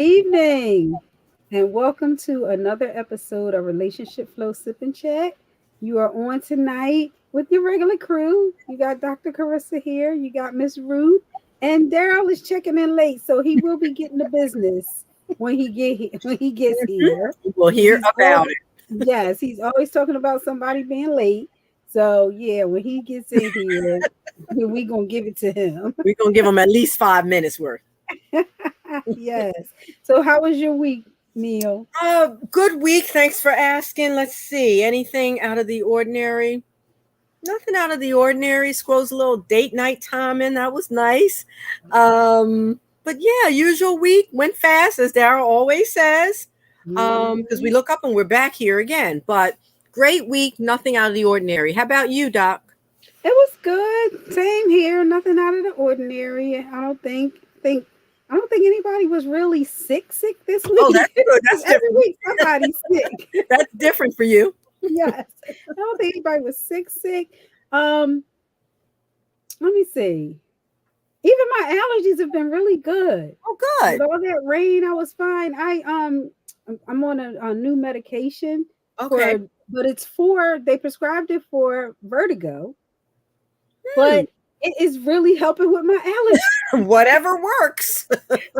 Evening, and welcome to another episode of Relationship Flow Sip and Chat. You are on tonight with your regular crew. You got Dr. Carissa here, you got Miss Ruth, and Darrell is checking in late, so he will be getting the business when he gets here. We'll hear He's about always, yes, he's always talking about somebody being late. So yeah, when he gets in here, we gonna give it to him. it. We're going to give them at least 5 minutes worth. Yes. So how was your week, Neil? Good week. Thanks for asking. Let's see. Anything out of the ordinary? Nothing out of the ordinary. Squirrel's a little date night time in. That was nice. But yeah, usual week went fast, as Darrell always says. Because we look up and we're back here again. But great week. Nothing out of the ordinary. How about you, Doc? It was good. Same here. Nothing out of the ordinary. I don't think anybody was really sick this week. Oh, that's good. That's Every different. week somebody's sick. That's different for you. Yes. I don't think anybody was sick. Um, Let me see. Even my allergies have been really good. Oh, good. With all that rain, I was fine. I'm on a new medication Okay. but they prescribed it for vertigo, but it is really helping with my allergies. Whatever works.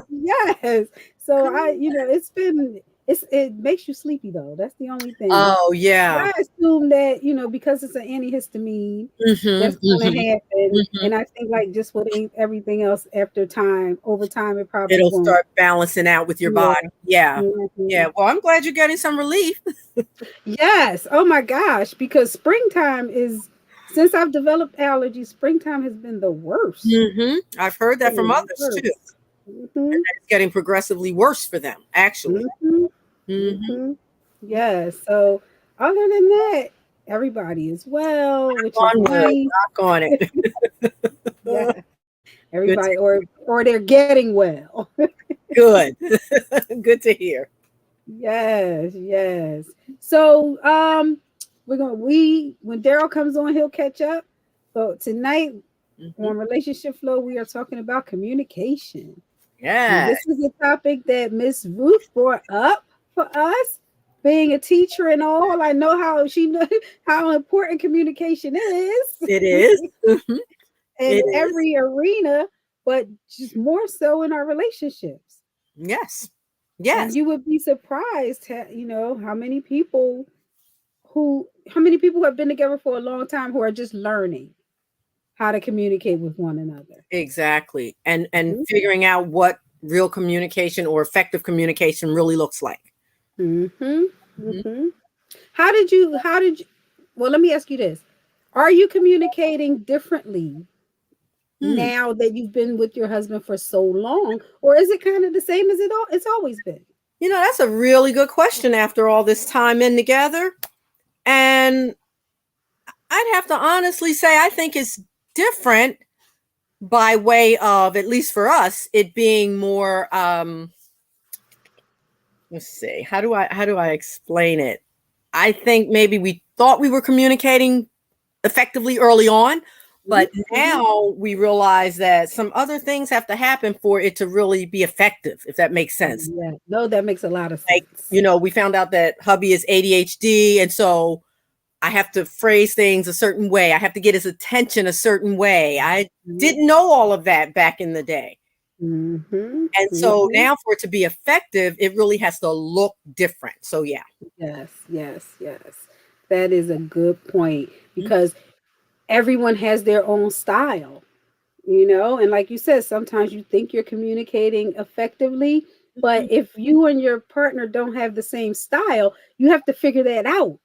Yes. So it makes you sleepy though. That's the only thing. Oh, yeah. I assume that, because it's an antihistamine, that's going to happen. And I think like just with everything else over time, it probably It'll won't. start balancing out with your body. Yeah. Mhm. Yeah. Well, I'm glad you're getting some relief. Yes. Oh my gosh. Because since I've developed allergies, springtime has been the worst. I've heard that from others too. Mm-hmm. And it's getting progressively worse for them, actually. Yeah. So other than that, everybody is well, which is nice. Knock on it. Yeah. Everybody or they're getting well. Good. Good to hear. Yes. So when Darrell comes on, he'll catch up. But tonight on Relationship Flow, we are talking about communication. Yeah. And this is a topic that Miss Ruth brought up for us. Being a teacher and all, I know how she knows how important communication is. It is. In every arena, but just more so in our relationships. Yes. And you would be surprised, how many people have been together for a long time who are just learning how to communicate with one another. Exactly. And figuring out what real communication or effective communication really looks like. How did you well, let me ask you this. Are you communicating differently now that you've been with your husband for so long, or is it kind of the same as it's always been? That's a really good question after all this time in together. And I'd have to honestly say I think it's different by way of, at least for us, it being more let's see, how do I explain it? I think maybe we thought we were communicating effectively early on, but now we realize that some other things have to happen for it to really be effective, if that makes sense. Yeah, no, that makes a lot of sense. We found out that hubby is ADHD, and so I have to phrase things a certain way. I have to get his attention a certain way. I didn't know all of that back in the day. And so now for it to be effective, it really has to look different. So yeah. Yes. That is a good point, because everyone has their own style, and like you said, sometimes you think you're communicating effectively, but if you and your partner don't have the same style, you have to figure that out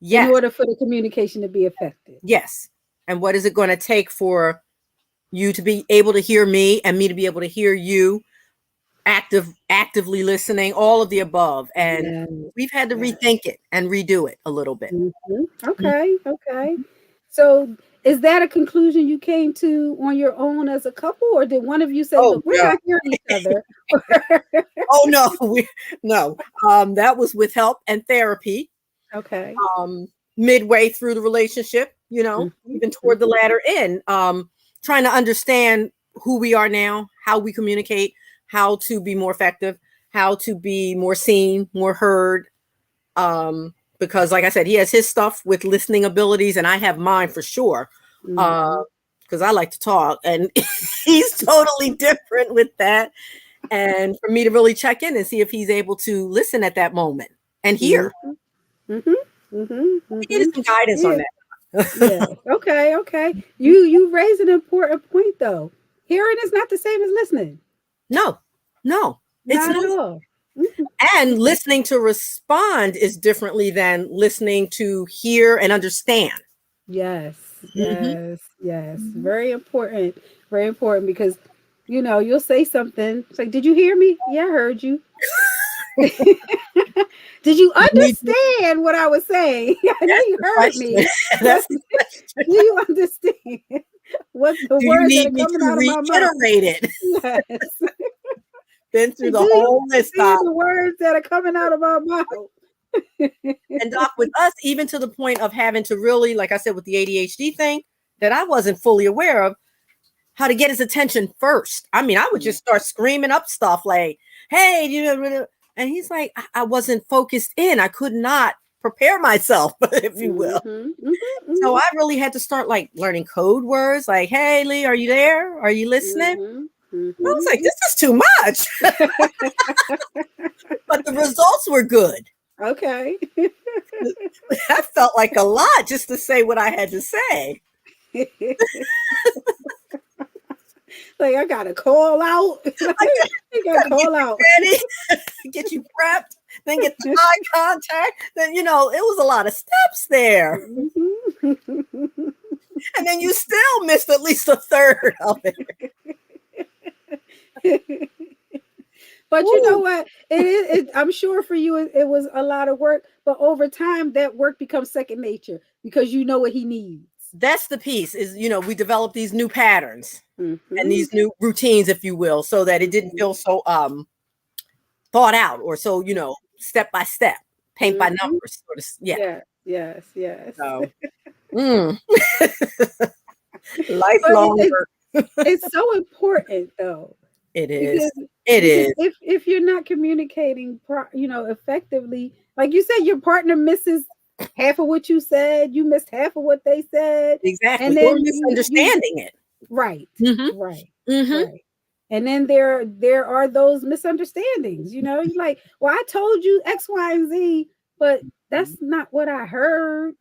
in order for the communication to be effective. Yes. And what is it going to take for you to be able to hear me and me to be able to hear you, actively listening, all of the above. And we've had to rethink it and redo it a little bit. Okay. So is that a conclusion you came to on your own as a couple, or did one of you say, look, we're not hearing each other? Oh, no. That was with help and therapy. Okay. Midway through the relationship, even toward the latter end, trying to understand who we are now, how we communicate, how to be more effective, how to be more seen, more heard. Because like I said, he has his stuff with listening abilities and I have mine for sure. Mhm. Because I like to talk and he's totally different with that. And for me to really check in and see if he's able to listen at that moment and hear. Mhm. Mhm. Mhm. He needed Mhm. some guidance on Yeah. that. Yeah. Okay. Okay. You raise an important point though. Hearing is not the same as listening. No, no, it's Not not. at all. Mhm. And listening to respond is differently than listening to hear and understand. Yes. Mm-hmm. Yes. Yes. Mm-hmm. Very important. Very important because you'll say something. It's like, did you hear me? Yeah, I heard you. Did you You need to, understand what I was saying? I know that's you the heard question. me, but That's the question. do you understand what the Do you words that need are me coming to out of my mouth? reiterate it? Yes. Been through Like, the do you whole list, understand Doc. the words that are coming out of my mouth? And Doc, with us, even to the point of having to really, like I said, with the ADHD thing, that I wasn't fully aware of, how to get his attention first. I mean, I would just start screaming up stuff like, hey, and he's like, I wasn't focused in. I could not prepare myself, if you will. Mhm, mhm, So mhm, I really had to start like learning code words like, hey, Lee, are you there? Are you listening? mhm, I was mhm. like, this is too much. But the results were good. Okay. That felt like a lot just to say what I had to say. Like I gotta call out. I I gotta gotta get call you out. ready, get you prepped, then get the eye contact. Then, it was a lot of steps there. Mhm. And then you still missed at least a third of it. But you know Ooh, what? It is. I'm sure for you, it was a lot of work. But over time, that work becomes second nature because you know what he needs. that's the piece is, we developed these new patterns and Hmm. these new routines, if you will, so that it didn't feel so thought out or so, step by step, paint by Hmm. numbers. Yeah. Yes. Yes. Yes. So, mm, But lifelong work. it's so important though It is. because It because is. if you're not communicating effectively, like you said, your partner misses half of what you said, you missed half of what they said, and Exactly. Or then you misunderstanding it. right, Hmm. right, Hmm. right. And then there are those misunderstandings. You're like, well, I told you X, Y, and Z, but that's not what I heard.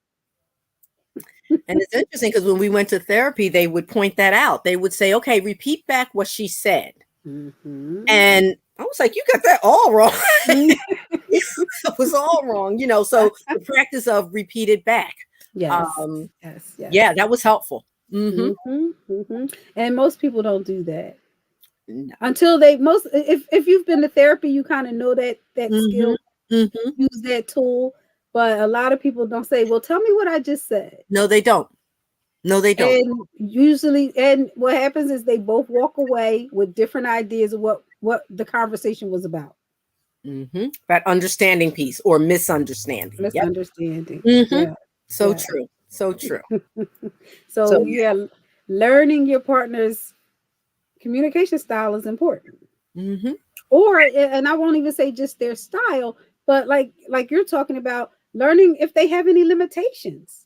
And it's interesting because when we went to therapy, they would point that out. They would say, okay, repeat back what she said. Hmm. And I was like, you got that all wrong. It was all wrong, so the practice of repeated back. Yes, Um, yes, yes. yeah, that was helpful. Hmm. Hmm. Hmm. And most people don't do that No. until they most if you've been to therapy, you kind of know that Hmm. skill, Hmm. use that tool. But a lot of people don't say, well, tell me what I just said. No, they don't. No, they don't. And usually, and what happens is they both walk away with different ideas of what the conversation was about. That understanding piece or misunderstanding. Yep. Misunderstanding. Hmm. Yeah. So Yeah. true. So true. So So yeah, learning your partner's communication style is important. yeah. Hmm. Or and I won't even say just their style, but like you're talking about learning if they have any limitations.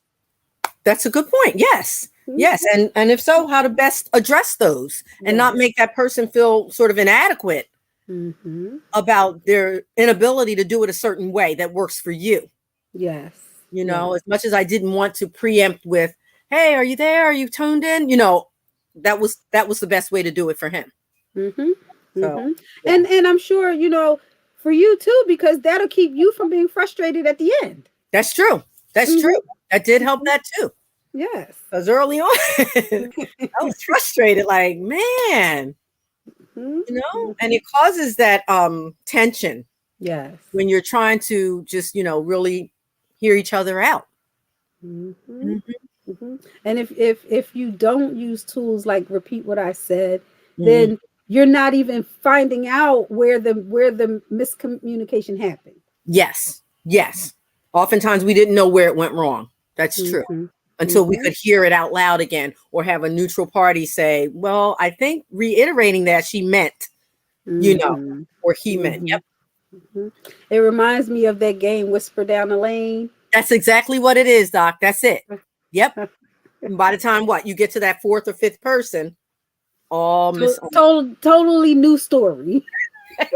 That's a good point. Yes. Yes. Mhm. And if so, how to best address those and not Yes. make that person feel sort of inadequate Hmm. about their inability to do it a certain way that works for you. Yes. Yes. As much as I didn't want to preempt with, hey, are you there? Are you tuned in? That was the best way to do it for him. Hmm. So Hmm. yeah, And I'm sure for you too, because that'll keep you from being frustrated at the end. that's true. That's true. Hmm. That did help that too. Yes. Because early on, I was frustrated, like, man, Hmm. and it causes that tension Yes. when you're trying to just, really hear each other out. Hmm. Mhm. Hmm. And if you don't use tools like repeat what I said, Mhm. then you're not even finding out where the miscommunication happened. Yes. Yes. Oftentimes we didn't know where it went wrong. That's true. Hmm. Until we Hmm. could hear it out loud again or have a neutral party say, well, I think reiterating that she meant, you know, Hmm. or he meant. Hmm. Yep. Mhm. It reminds me of that game, Whisper Down the Lane. That's exactly what it is, Doc. That's it. Yep. And by the time what you get to that fourth or fifth person, all Totally new story. Like,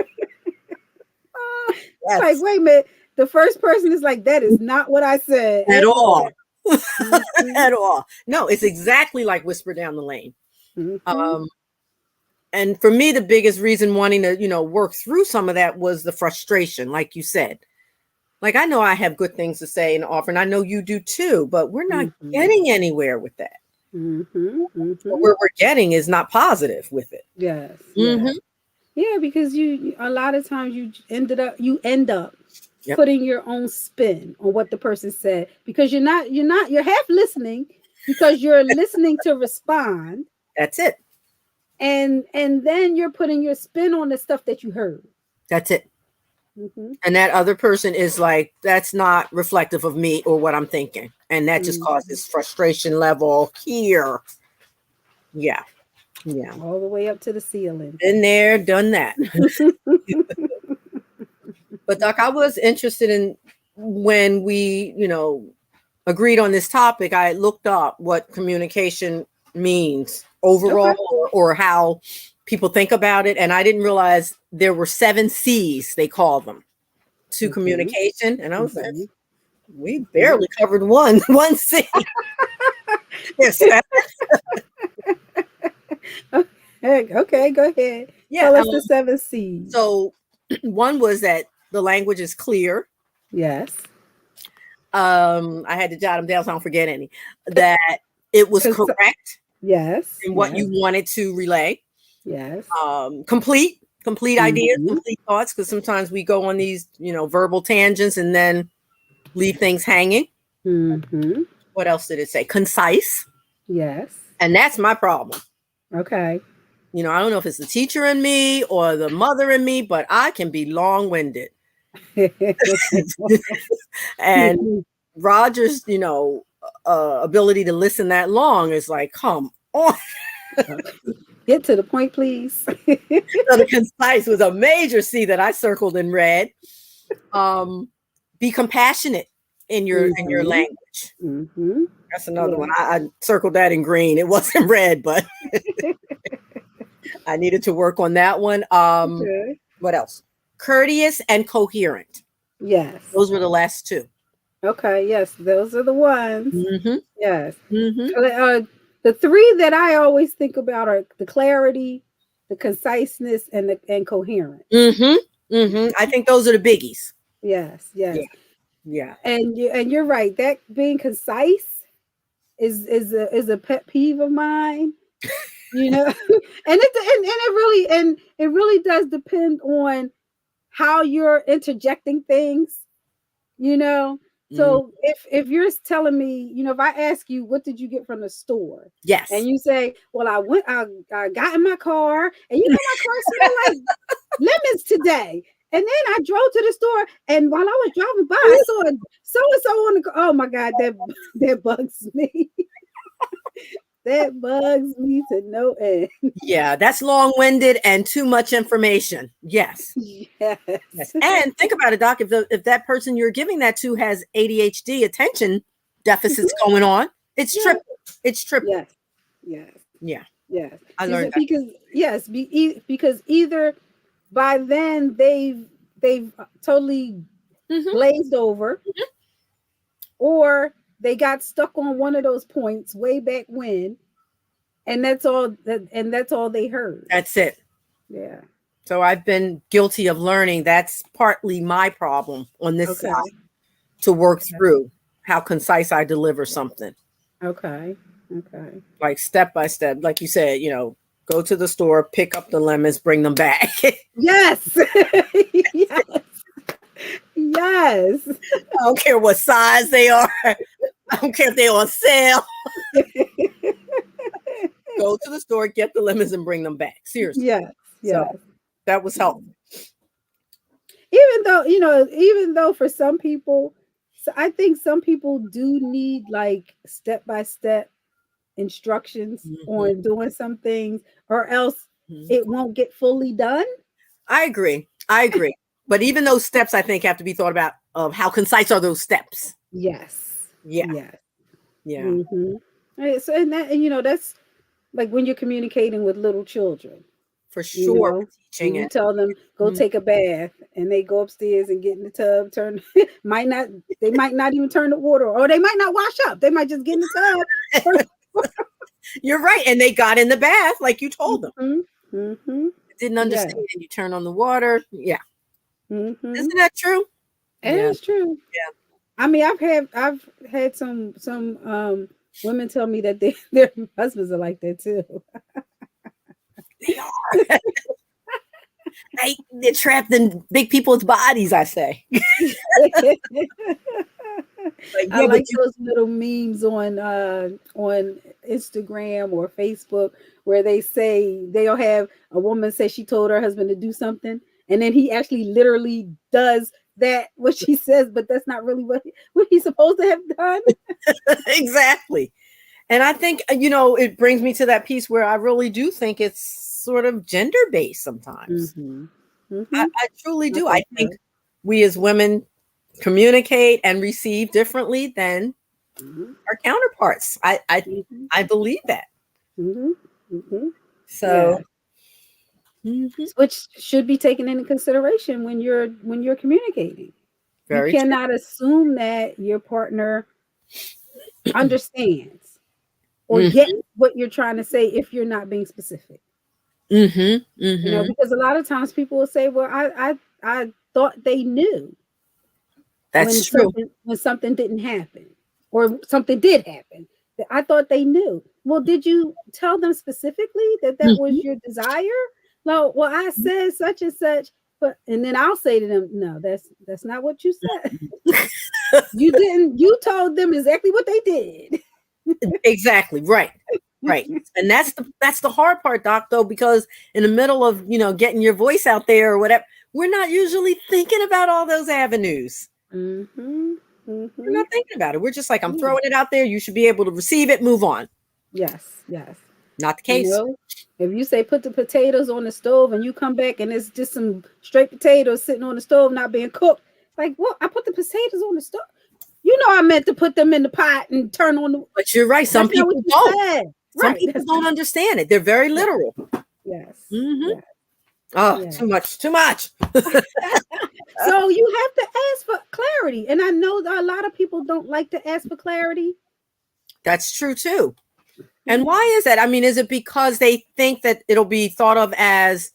yes, wait a minute. The first person is like, that is not what I said at at all. all. Mhm. At all. No, it's exactly like Whisper Down the Lane. Mhm. Um, and for me, the biggest reason wanting to, work through some of that was the frustration, like you said. Like, I know I have good things to say and offer, and I know you do too, but we're not Mhm. getting anywhere with that. Mhm. What Mhm. we're getting is not positive with it. Yes. Mm-hmm. Yes. Yeah, because you a lot of times you end up Yep. putting your own spin on what the person said because you're half listening because you're listening to respond, That's it. and then you're putting your spin on the stuff that you heard. That's it. Mhm. And that other person is like, that's not reflective of me or what I'm thinking. And that just Mhm. causes frustration level here. Yeah. Yeah. All the way up to the ceiling. Been there, done that. But Doc, I was interested in when we, agreed on this topic, I looked up what communication means Okay. overall or how people think about it. And I didn't realize there were 7 C's, they call them, to Okay. communication. And I was like, Okay. we Okay. barely covered one C. There's seven. Okay, go ahead. Yeah. Tell us the 7 C's. So one was that the language is clear. Yes. I had to jot them down so I don't forget any. That it was Cause correct yes, in what yes, you wanted to relay. yes. Complete ideas, Mhm. complete thoughts, because sometimes we go on these, verbal tangents and then leave things hanging. Mhm. What else did it say? Concise. Yes. And that's my problem. Okay. I don't know if it's the teacher in me or the mother in me, but I can be long winded. And Roger's, ability to listen that long is like, come on. Get to the point, please. So the concise was a major C that I circled in red. Be compassionate in your Mhm. language. Mhm. That's another Yeah. one. I circled that in green. It wasn't red, but I needed to work on that one. Okay. What else? Courteous and coherent. Yes. Those were the last two. Okay. Yes, those are the ones. Mm-hmm. Yes. Mm-hmm. The three that I always think about are the clarity, the conciseness, and coherence. Mm-hmm. Mm-hmm. I think those are the biggies. Yes. Yeah. Yes. Yeah. And you're right. That being concise is a pet peeve of mine. And it does depend on how you're interjecting things. you know Mm. so if you're telling me, if I ask you what did you get from the store, and Yes. you say, well, I got in my car, and my car smelled like lemons today, and then I drove to the store, and while I was driving by I saw so and so on the car. Oh my god, that bugs me. That bugs me to no end. Yeah, that's long-winded and too much information. Yes. Yes. Yes. And think about it, Doc. If that person you're giving that to has ADHD, attention deficits going on, it's Yeah. triple. It's triple. Yes. Yes. Yeah. Yes. I Because learned that. because yes, because either by then they've totally Mm-hmm. glazed over, or they got stuck on one of those points way back when, and that's all they heard. That's it. Yeah. So I've been guilty of learning that's partly my problem on this Okay. side to work Okay. through how concise I deliver something. Okay. Okay. Like step by step, like you said, go to the store, pick up the lemons, bring them back. Yes. Yes. Yes. I don't care what size they are. I don't care if they're on sale. Go to the store, get the lemons, and bring them back. Seriously. Yes. So Yes. that was helpful. Even though for some people, so I think some people do need like step by step instructions Mm-hmm. on doing some things, or else Mm-hmm. it won't get fully done. I agree. But even those steps, I think, have to be thought about of how concise are those steps. Yes. Yeah. Yes. Yeah. Mm-hmm. Right, so and that's like when you're communicating with little children. For You sure. know, Teaching when you it. tell them go Mhm. take a bath and they go upstairs and get in the tub, turn they might not even turn the water, or they might not wash up. They might just get in the tub. You're right. And they got in the bath like you told them. Mm-hmm. Mm-hmm. Didn't Yeah. understand. And you turn on the water. Yeah. Mm-hmm. Isn't that true? It Yeah. is true. Yeah. I mean, I've had some women tell me that their husbands are like that too. They are. They're trapped in big people's bodies, I say. Like, I yeah, but like those little memes on Instagram or Facebook where they say they'll have a woman say she told her husband to do something, and then he actually literally does that what she says, but that's not really what he's supposed to have done. exactly. And I think, it brings me to that piece where I really do think it's sort of gender based sometimes. Mm-hmm. I truly I do. I think think so. we as women communicate and receive differently than Mm-hmm. our counterparts. Mm-hmm. I believe that. Mm-hmm. Mm-hmm. So, Yeah, mhm, which should be taken into consideration when you're communicating. You very true. cannot assume that your partner understands or get Hmm. what you're trying to say if you're not being specific. Hmm. Hmm. Because a lot of times people will say, "Well, I thought they knew That's true. when something didn't happen or something did happen. I thought they knew." Well, did you tell them specifically that Mhm. was your desire? No. Well, I said such and such, but and then I'll say to them, "No, that's not what you said. You didn't. You told them exactly what they did." Exactly. Right. Right. And that's the hard part, Doc, though, because in the middle of, getting your voice out there or whatever, we're not usually thinking about all those avenues. Mm-hmm. We're Mm-hmm. not thinking about it. We're just like, I'm Yeah. throwing it out there. You should be able to receive it, move on. Yes, yes. Not the You case. know, if you say put the potatoes on the stove and you come back and it's just some straight potatoes sitting on the stove not being cooked, like, well, I put the potatoes on the stove. You know, I meant to put them in the pot and turn on the. But you're right. Some That's not what people you don't. said, Some right? people That's don't understand it. They're very yeah, literal. yes, Hmm. yeah, Oh, yeah. too much. Too much. So you have to ask for clarity, and I know that a lot of people don't like to ask for clarity. That's true too. And Mhm. why is that? I mean, is it because they think that it'll be thought of as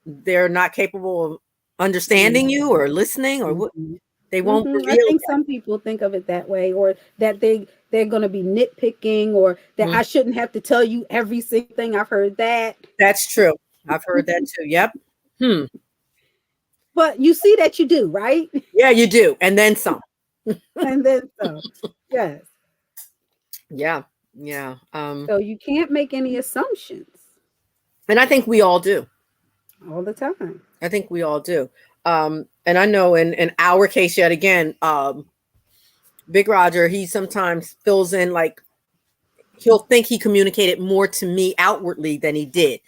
they're not capable of understanding you or listening, or what? Mhm. They won't Mhm. I reveal think that. some people think of it that way, or that they're going to be nitpicking, or that Mhm. I shouldn't have to tell you every single thing. I've heard that, That's true. I've heard that too. Yep. Hmm. but you see that you do, right? Yeah, you do. And then some. And then so, yes. Yeah. Yeah. So you can't make any assumptions And I think we all do. all the time. I think we all do. And I know in our case, yet again, Big Roger, he sometimes fills in, like, he'll think he communicated more to me outwardly than he did.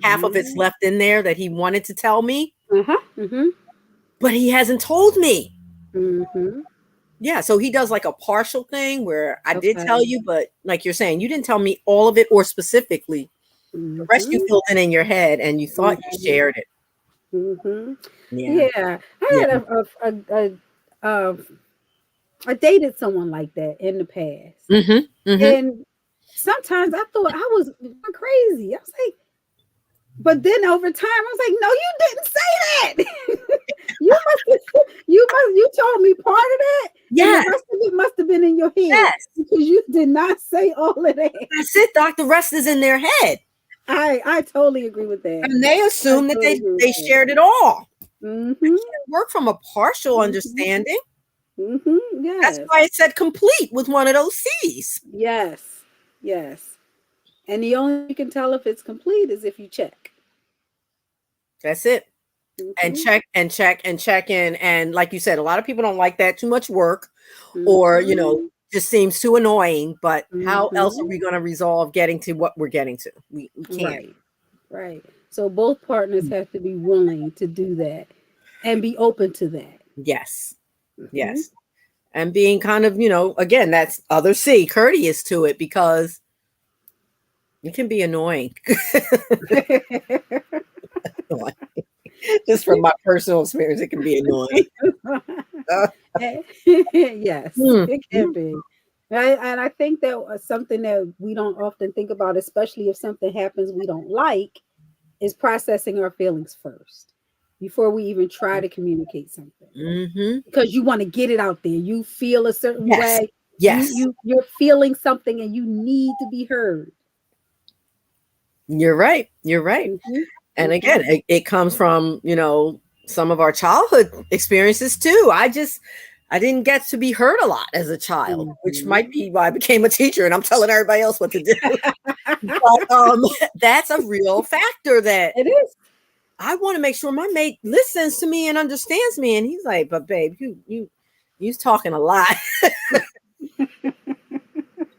Half of it's Mhm. left in there that he wanted to tell me, Uh-huh. Mhm. but he hasn't told me. Mhm. Yeah, so he does like a partial thing where I did tell Okay. you, but like you're saying, you didn't tell me all of it or specifically. The rest you Mhm. filled in your head and you thought you Mhm. shared it. Mhm. Yeah. Yeah, I Yeah. had a I dated someone like that in the past. Mhm. Mhm. And sometimes I thought I was going crazy. I was like, but then over time, I was like, no, you didn't say that. you told me part of that, and the Yes. rest of it must have been in your head Yes. because you did not say all of that. That's it, Doc. The rest is in their head. I totally agree with that. And they I assume that totally they agree with they that. shared it all. Mm-hmm. Work from a partial Mm-hmm. understanding. Mm-hmm. That's Yes. why it said complete with one of those C's. Yes. Yes. And the only way you can tell if it's complete is if you check. That's it. And Mm-hmm. check and check and check in. And like you said, a lot of people don't like that. Too much work, or Mm-hmm. just seems too annoying. But how else are Mm-hmm. we going to resolve getting to what we're getting to? We can't. Right. Right. So both partners have to be willing to do that. and be open to that. Yes. Mhm. Yes. And being kind of, again, that's other C, courteous to it, because it can be annoying. Just from my personal experience, it can be annoying. Yes, Hmm. it can be. Right? And I think that something that we don't often think about, especially if something happens we don't like, is processing our feelings first before we even try to communicate something. Mm-hmm. Because you want to get it out there. You feel a certain Yes. way. Yes. You're feeling something and you need to be heard. You're right. You're right. Mm-hmm. And Mm-hmm. again, it comes from, some of our childhood experiences too. I didn't get to be heard a lot as a child, which Mm-hmm. might be why I became a teacher and I'm telling everybody else what to do. But that's a real factor, that It is. I want to make sure my mate listens to me and understands me. And he's like, but babe, you's talking a lot.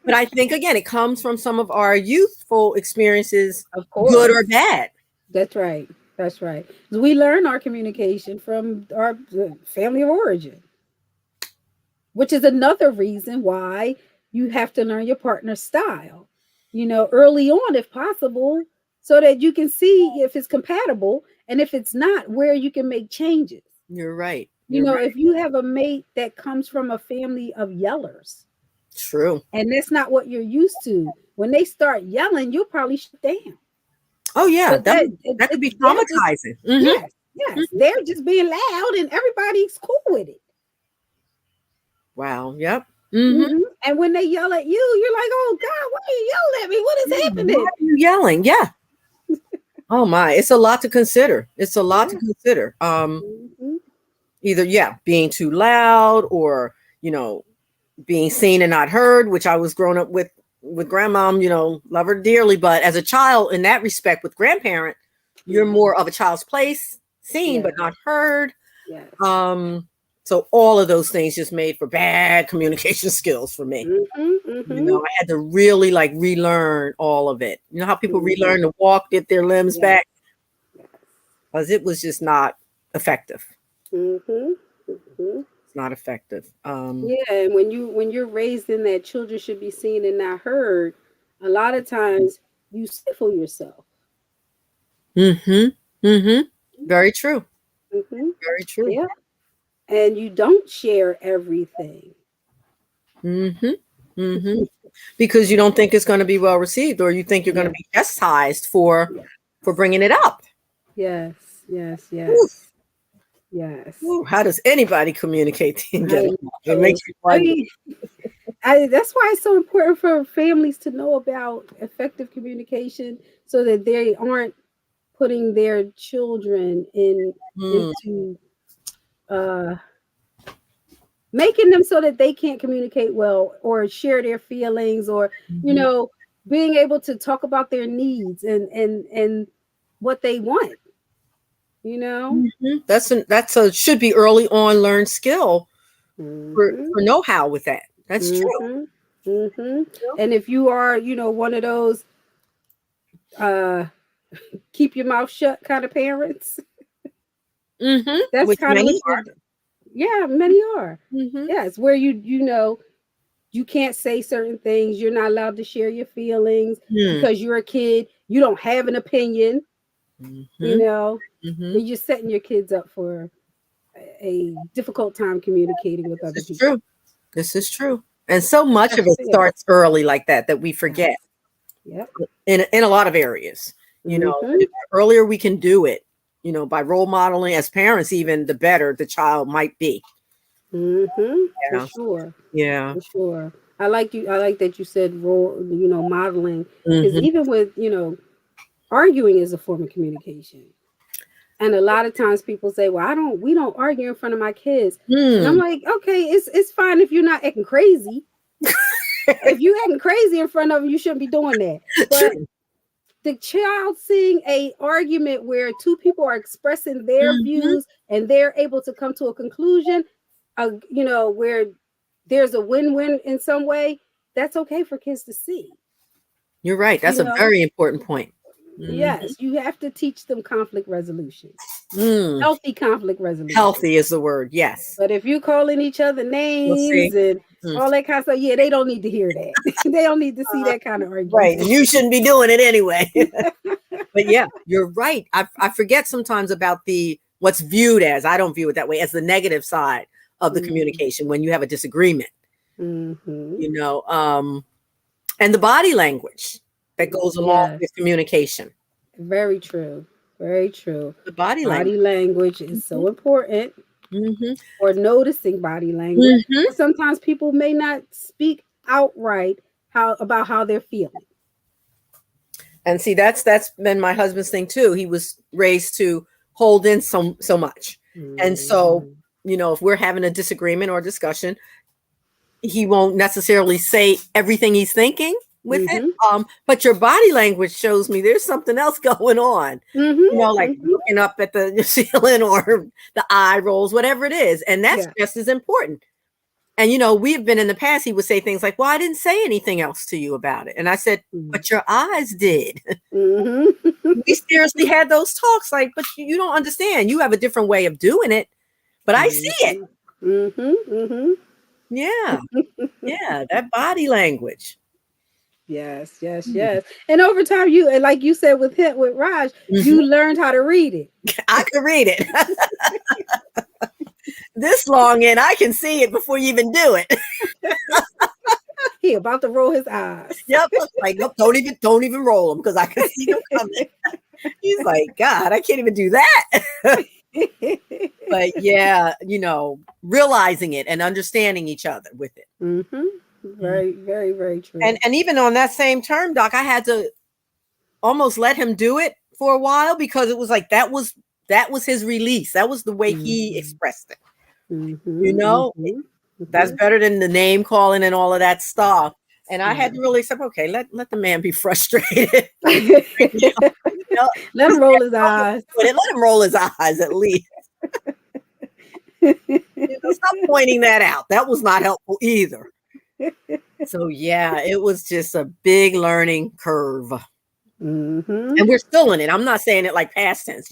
But I think again, it comes from some of our youthful experiences, Of good or course. bad. That's right. That's right. We learn our communication from our family of origin, which is another reason why you have to learn your partner's style, early on if possible, so that you can see if it's compatible, and if it's not, where you can make changes. You're right. You're If right. you have a mate that comes from a family of yellers True. and that's not what you're used to, when they start yelling, you'll probably shut down. Oh yeah, But that could be they're just, traumatizing. Hmm. yes, yes, they're just being loud and everybody's cool with it. Wow. Yep. Hmm. And when they yell at you, you're like, "Oh God, why are you yelling at me? What is Why happening?" are you yelling? Yeah. Oh my, it's a lot to consider. It's a lot to Yeah. consider. Hmm. Either being too loud, or being seen and not heard, which I was grown up with grandmom, love her dearly, but as a child in that respect with grandparent, you're more of a child's place, seen but Yeah. not heard. Yes. So all of those things just made for bad communication skills for me. Hmm. Hmm. I had to really like relearn all of it. You know how people Hmm. relearn to walk, get their limbs Yes. back, Yes. because it was just not effective. Hmm. Hmm. It's not effective. Yeah, and when you're raised in that children should be seen and not heard, a lot of times you stifle yourself. Mm-hmm. Mm-hmm. Very true. Hmm. Very true. Yeah, and you don't share everything. Mm-hmm. Mm-hmm. Because you don't think it's going to be well received, or you think you're going to Yeah. be chastised for Yeah. bringing it up. Yes. Yes. Ooh, Yes. Yes. ooh, how does anybody communicate and get I along? It know. makes you I wonder. mean, that's why it's so important for families to know about effective communication, so that they aren't putting their children Mm, into uh, making them so that they can't communicate well or share their feelings, or you mhm, know being able to talk about their needs and what they want. You know. mhm. That's a should be early on learned skill Hmm. for know-how with that. That's true. Hmm. Hmm. And if you are, one of those uh keep your mouth shut kind of parents, Mm-hmm. that's Which kind of many what you're. are. Yeah, many are. Mm-hmm. Yeah, it's where you can't say certain things. You're not allowed to share your feelings Mm. because you're a kid. You don't have an opinion, you Mm-hmm. know, Mm-hmm. and you're setting your kids up for a difficult time communicating with This other is people, true. This is true. And so much of especially it parents. starts early like that we forget Yes. Yep. in a lot of areas. Mm-hmm. The earlier we can do it, by role modeling as parents, even the better the child might be. Mm-hmm. For Yeah. sure. Yeah. For sure. I like that you said role, modeling, because Mm-hmm. even with, arguing is a form of communication. And a lot of times people say, "Well, we don't argue in front of my kids." And I'm Hmm. like, "Okay, it's fine if you're not acting crazy. If you acting crazy in front of them, you shouldn't be doing that." But True. the child seeing a argument where two people are expressing their Mm-hmm. views and they're able to come to a conclusion, where there's a win-win in some way, that's okay for kids to see. You're right. You That's a know, very important point. Mhm. Yes, you have to teach them conflict resolution, Mm. healthy conflict resolution. Healthy is the word. Yes. But if you calling each other We'll names see. and Mm. all that kind of stuff, yeah, they don't need to hear that. They don't need to see that kind of Right. And argument. you shouldn't be doing it anyway. But yeah, you're right. I forget sometimes about the what's viewed as, I don't view it that way, as the negative side of the Mm-hmm. communication when you have a disagreement, Mm-hmm. you know, and the body language that goes along Yes, with communication. very true. Very true. The body language. Body language is so important, Hmm. or noticing body language. Hmm. And sometimes people may not speak outright about how they're feeling. And see, that's been my husband's thing too. He was raised to hold in so much. And so, Mm-hmm. if we're having a disagreement or discussion, he won't necessarily say everything he's thinking with it. Mm-hmm. But your body language shows me there's something else going on. Like Mm-hmm. looking up at the ceiling or the eye rolls, whatever it is. And that's Yeah. just as important. And we've been in the past, he would say things like, "Well, I didn't say anything else to you about it." And I said, "But your eyes did." Mm-hmm. We seriously had those talks, like, but you don't understand. You have a different way of doing it, but I see it. Mm-hmm. Mm-hmm. Mm-hmm. Yeah. Yeah. That body language. Yes, yes, yes. And over time, and like you said with Raj, Mhm. you learned how to read it. I could read it this long and I can see it before you even do it. He about to roll his eyes. Yep. Like, nope, don't even roll them because I can see them coming. He's like, God, I can't even do that. But yeah, realizing it and understanding each other with it. Mm-hmm. Mhm. Very, very, very true. And even on that same term, Doc, I had to almost let him do it for a while because it was like that was his release. That was the way he Mm-hmm. expressed it. You Mm-hmm. know, Mm-hmm. that's Mm-hmm. better than the name calling and all of that stuff. And I had Yeah. to really say, okay, let the man be frustrated. you know, Let him roll his eyes. let him roll his eyes at least. Stop pointing that out. That was not helpful either. So yeah, it was just a big learning curve. Mm-hmm. And we're still in it. I'm not saying it like past tense.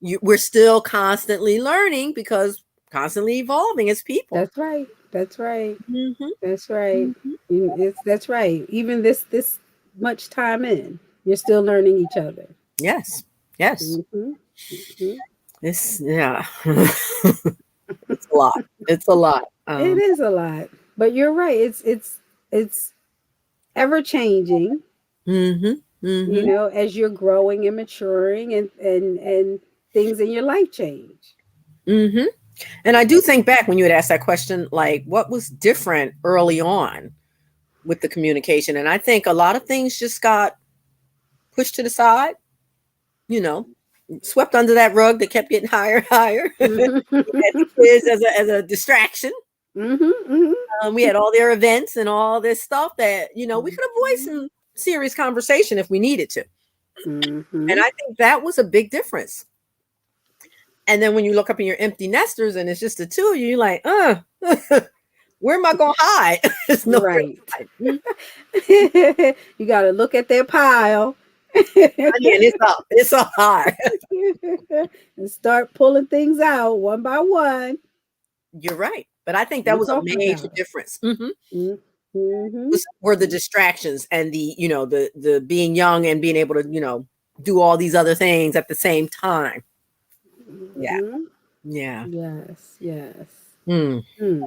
We're still constantly learning because constantly evolving as people. That's right. That's right. Hmm. That's right. Hmm. That's right. Even this much time in, you're still learning each other. Yes. Yes. Mm-hmm. Mm-hmm. This, yeah. It's a lot. It's a lot. It is a lot, but you're right. It's ever changing. Mhm. Mhm. As you're growing and maturing, and things in your life change. Mhm. And I do think back when you had asked that question, like what was different early on with the communication, and I think a lot of things just got pushed to the side, you know, swept under that rug that kept getting higher and higher. We had the Mm-hmm. kids as a distraction. Mm-hmm. We had all their events and all this stuff that we could avoid some serious conversation if we needed to. And Mm-hmm. I think that was a big difference. And then when you look up in your empty nesters and it's just the two of you, you're like, where am I gonna hide? There's nowhere to Right. hide. Mhm. You got to look at their pile. And it's up. It's up high. And start pulling things out one by one. You're right. But I think that And was a talking major about it. difference. Mm-hmm. Were the distractions and the being young and being able to, do all these other things at the same time. Yeah. Mm-hmm. Yeah. Yes, yes. Hmm. Hmm.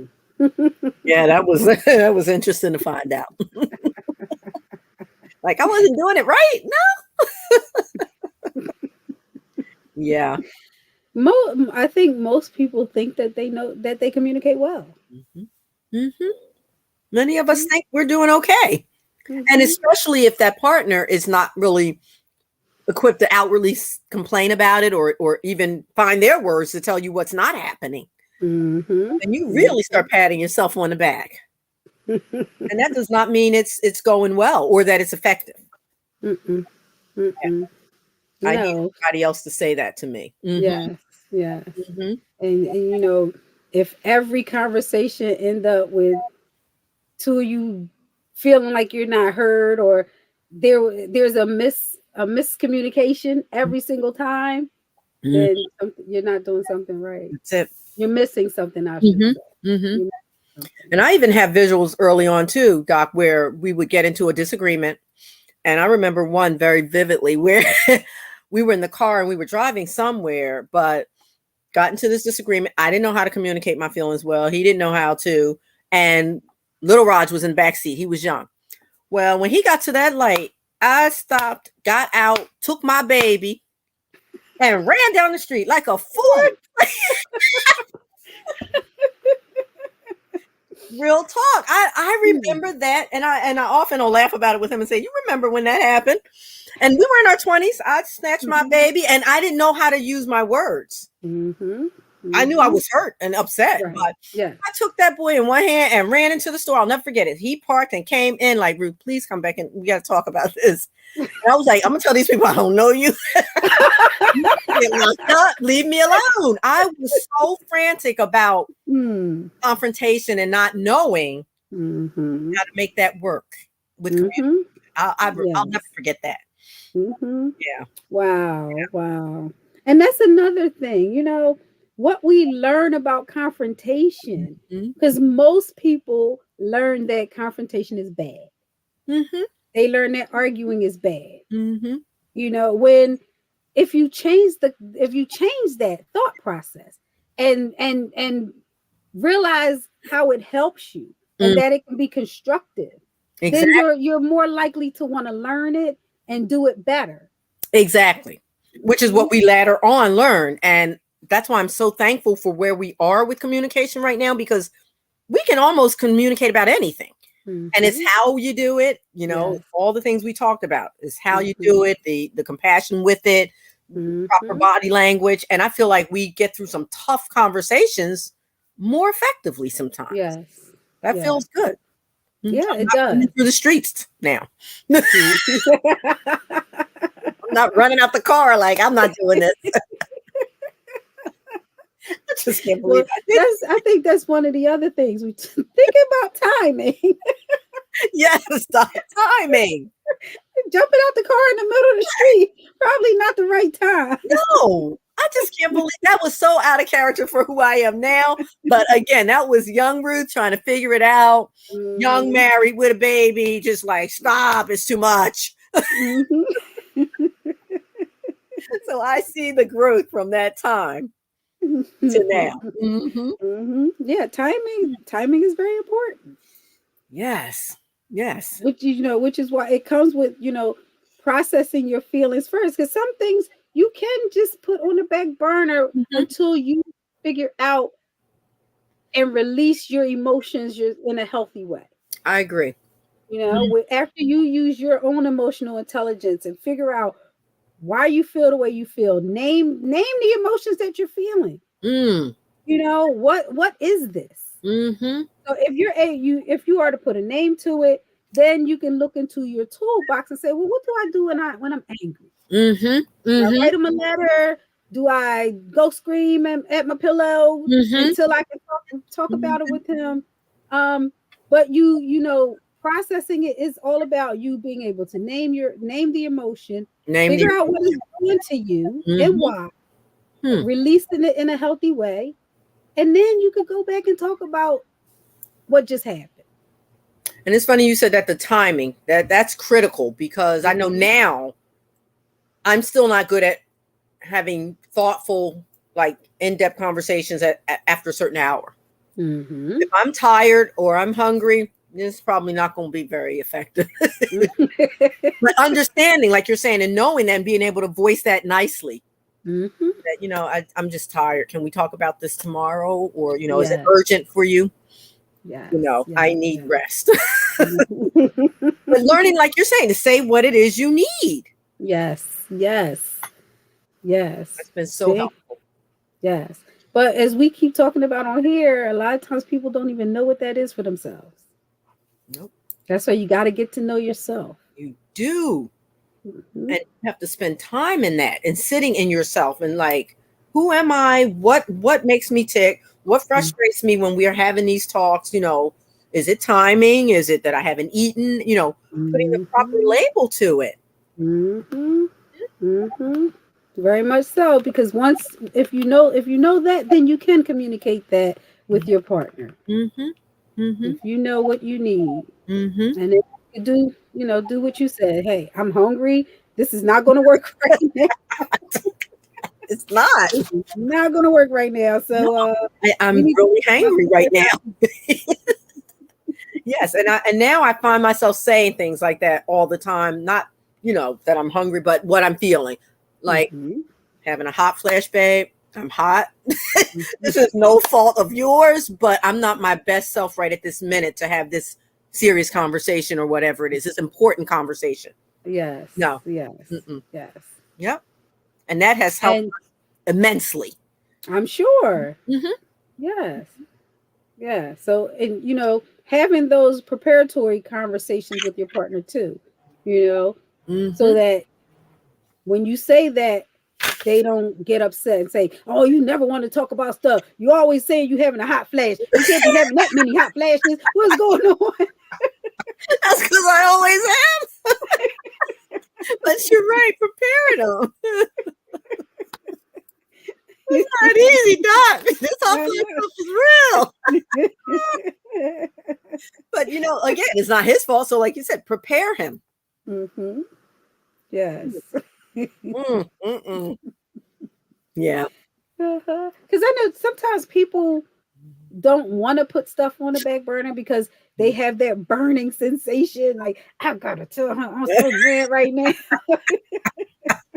Yeah, that was that was interesting to find out. Like I wasn't doing it right. No. Yeah. I think most people think that they know that they communicate well. Hmm. Hmm. Many of us think we're doing okay. And Mm-hmm. especially if that partner is not really equipped to outwardly complain about it or even find their words to tell you what's not happening. Mm-hmm. And you really start patting yourself on the back. Mm-hmm. And that does not mean it's going well or that it's effective. Mm-mm. Yeah. Mm-mm. I need No. somebody else to say that to me. Hmm. Yes. Yes. Hmm. And if every conversation end up with two of you feeling like you're not heard, or there's a a miscommunication every single time, then you're not doing something right. That's it. You're missing something, I should say. And I even have visuals early on too, Doc, where we would get into a disagreement. And I remember one very vividly where we were in the car and we were driving somewhere, but got into this disagreement. I didn't know how to communicate my feelings well. He didn't know how to. And little Raj was in the backseat. He was young. Well, when he got to that light, I stopped, got out, took my baby, and ran down the street like a fool. Real talk. I remember that, and I often will laugh about it with him and say, "You remember when that happened?" And we were in our 20s. I snatched my baby, and I didn't know how to use my words. I knew I was hurt and upset, but I took that boy in one hand and ran into the store. I'll never forget it. He parked and came in like, "Ruth, please come back and we got to talk about this." And I was like, "I'm gonna tell these people I don't know you. Get locked up. Leave me alone." I was so frantic about confrontation and not knowing how to make that work with community. I'll never forget that. Yeah. Wow. Wow. And that's another thing, you know, what we learn about confrontation, because most people learn that confrontation is bad. They learn that arguing is bad. You know, if you change that thought process and realize how it helps you and that it can be constructive, then you're more likely to want to learn it and do it better. Exactly. Which is what we later on learn. And that's why I'm so thankful for where we are with communication right now, because we can almost communicate about anything. And it's how you do it, you know, all the things we talked about is how you do it, the compassion with it, proper body language. And I feel like we get through some tough conversations more effectively sometimes. That feels good. Yeah, it does. Through the streets now. I'm not running out the car like I'm not doing this. I just can't believe I think that's one of the other things we think about timing. Yes, timing. Jumping out the car in the middle of the street, probably not the right time. No, I just can't believe that was so out of character for who I am now. But again, that was young Ruth trying to figure it out. Young, married with a baby, just like, stop, it's too much. So I see the growth from that time to now. Yeah, timing is very important. Yes. Which is why it comes with, you know, processing your feelings first, because some things you can just put on the back burner until you figure out and release your emotions in a healthy way. I agree. You know, after you use your own emotional intelligence and figure out why you feel the way you feel, name the emotions that you're feeling. You know, what is this? So if you are to put a name to it, then you can look into your toolbox and say, well, what do I do when I'm angry? Do I write him a letter? Do I go scream at my pillow until I can talk about it with him? But you know, processing it is all about you being able to name the emotion, figure out what it's doing to you and why, releasing it in a healthy way, and then you could go back and talk about what just happened. And it's funny you said that the timing, that's critical, because I know now I'm still not good at having thoughtful, like in-depth conversations after a certain hour. If I'm tired or I'm hungry, it's probably not going to be very effective. But understanding, like you're saying, and knowing that and being able to voice that nicely. That, you know, I'm just tired. Can we talk about this tomorrow? Or, you know, is it urgent for you? You know, I need rest. But learning, like you're saying, to say what it is you need. Yes. That's been so helpful. Yes. But as we keep talking about on here, a lot of times people don't even know what that is for themselves. Nope. That's why you got to get to know yourself. You do. And you have to spend time in that and sitting in yourself and like, who am I? What makes me tick? What frustrates me when we are having these talks? You know, is it timing? Is it that I haven't eaten? You know, putting the proper label to it. Mm-hmm. Very much so, because once if you know that, then you can communicate that with your partner. Mm-hmm. Mm-hmm. If you know what you need, Mm-hmm. and then you do, do what you said. Hey, I'm hungry. This is not going to work right now. It's not. This is not going to work right now. No, So we I'm need really to hangry right now. Yes, and now I find myself saying things like that all the time. Not that I'm hungry, but what I'm feeling, like Mhm, having a hot flash, babe. I'm hot. mhm. This is no fault of yours, but I'm not my best self right at this minute to have this serious conversation or whatever it is. This important conversation. Yes, No. yes, Mm-mm. yes. Yep. And that has helped And immensely. I'm sure. Mm-hmm. Yes. Yeah. So, and having those preparatory conversations with your partner too, you know, so Mm-hmm. that when you say that, they don't get upset and say, "Oh, you never want to talk about stuff. You always say you having a hot flash. You can't be having that many hot flashes. What's going on?" That's because I always am. But you're right. Preparing them. It's not easy, Doc. This whole I stuff is real. know. But again, it's not his fault. So, like you said, prepare him. Mm-hmm. Yes. Mm-mm. Yeah. Because I know sometimes people don't want to put stuff on the back burner because they have that burning sensation. Like, I've got to tell her I'm so mad right now.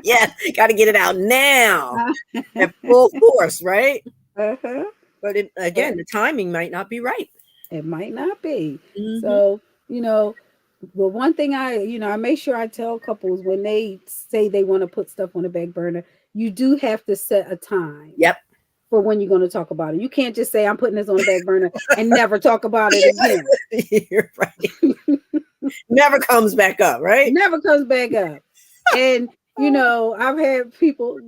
Yeah. Got to get it out now Uh-huh. at full force, right? Uh-huh. But But again, the timing might not be right. it might not be. Mm-hmm. So, the one thing I make sure I tell couples when they say they want to put stuff on the back burner, you do have to set a time Yep. for when you're going to talk about it. You can't just say, I'm putting this on the back burner and never talk about it again. You're right. Never comes back up, right? Never comes back up. And, I've had people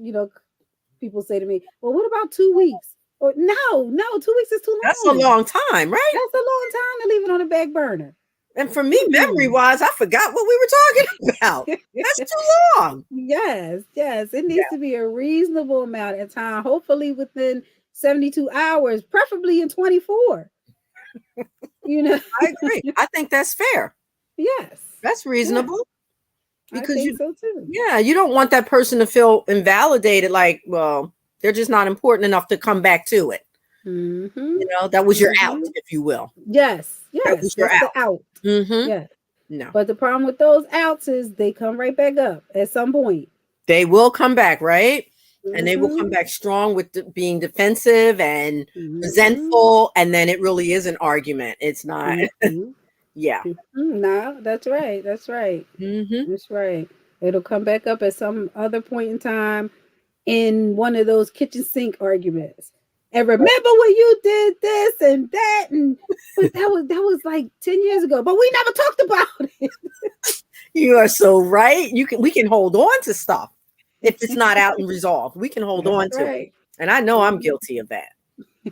say to me, well, what about 2 weeks? Or no, 2 weeks is too That's a long. long time, right? That's a long time to leave it on the back burner. And for me, memory wise, I forgot what we were talking about. That's too long. Yes, yes. It Yeah, needs to be a reasonable amount of time, hopefully within 72 hours, preferably in 24. You know? I agree. I think that's fair. Yes. That's Yes. reasonable I because think so too. you don't want that person to feel invalidated, like, well, they're just not important enough to come back to it. Mm-hmm. That was your out, Mm-hmm. if you will. Yes, That yes. was your That's the out. out. Mm-hmm. Yes. No, But the problem with those outs is they come right back up at some point. they will come back, right? And they will Mm-hmm. come back strong with being defensive and Mm-hmm. resentful. And then it really is an argument. It's not. Mm-hmm. Yeah. No, that's right. That's right. Mm-hmm. That's right. It'll come back up at some other point in time in one of those kitchen sink arguments. And remember when you did this and that, and but that was like 10 years ago. But we never talked about it. You are so right. We can hold on to stuff if it's not out and resolved. We can hold That's on to it. right. And I know I'm guilty of that.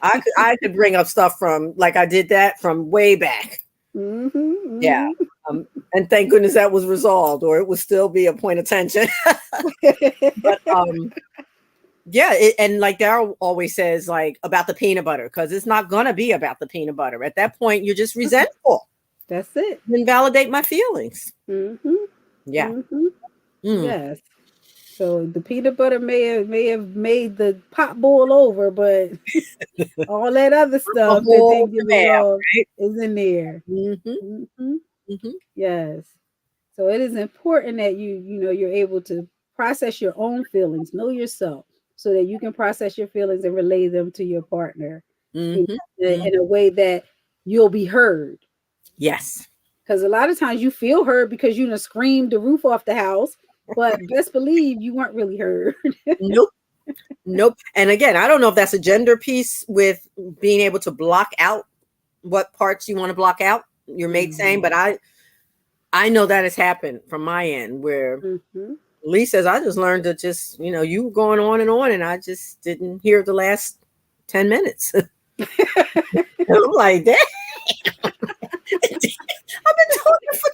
I could bring up stuff from, like, I did that from way back. Mm-hmm, Yeah. mm-hmm. And thank goodness that was resolved, or it would still be a point of tension. But yeah, and like Darrell always says, like, about the peanut butter, because it's not gonna be about the peanut butter. At that point, you're just resentful. That's it. Invalidate my feelings. Mm-hmm, Yeah. mm-hmm. Mm. Yes. So the peanut butter may have made the pot boil over, but all that other A stuff that whole didn't get demand, resolved right? is in there. Mm-hmm. Mm-hmm. Mm-hmm. Yes. So it is important that you're able to process your own feelings, know yourself, so that you can process your feelings and relay them to your partner Mm-hmm. in a way that you'll be heard. Yes. Because a lot of times you feel heard because you done screamed the roof off the house, but best believe you weren't really heard. Nope. Nope. And again, I don't know if that's a gender piece with being able to block out what parts you want to block out, your mate saying, but I know that has happened from my end where Mm-hmm. Lee says, I just learned to just, you were going on and I just didn't hear the last 10 minutes. I'm like, damn. I've been talking for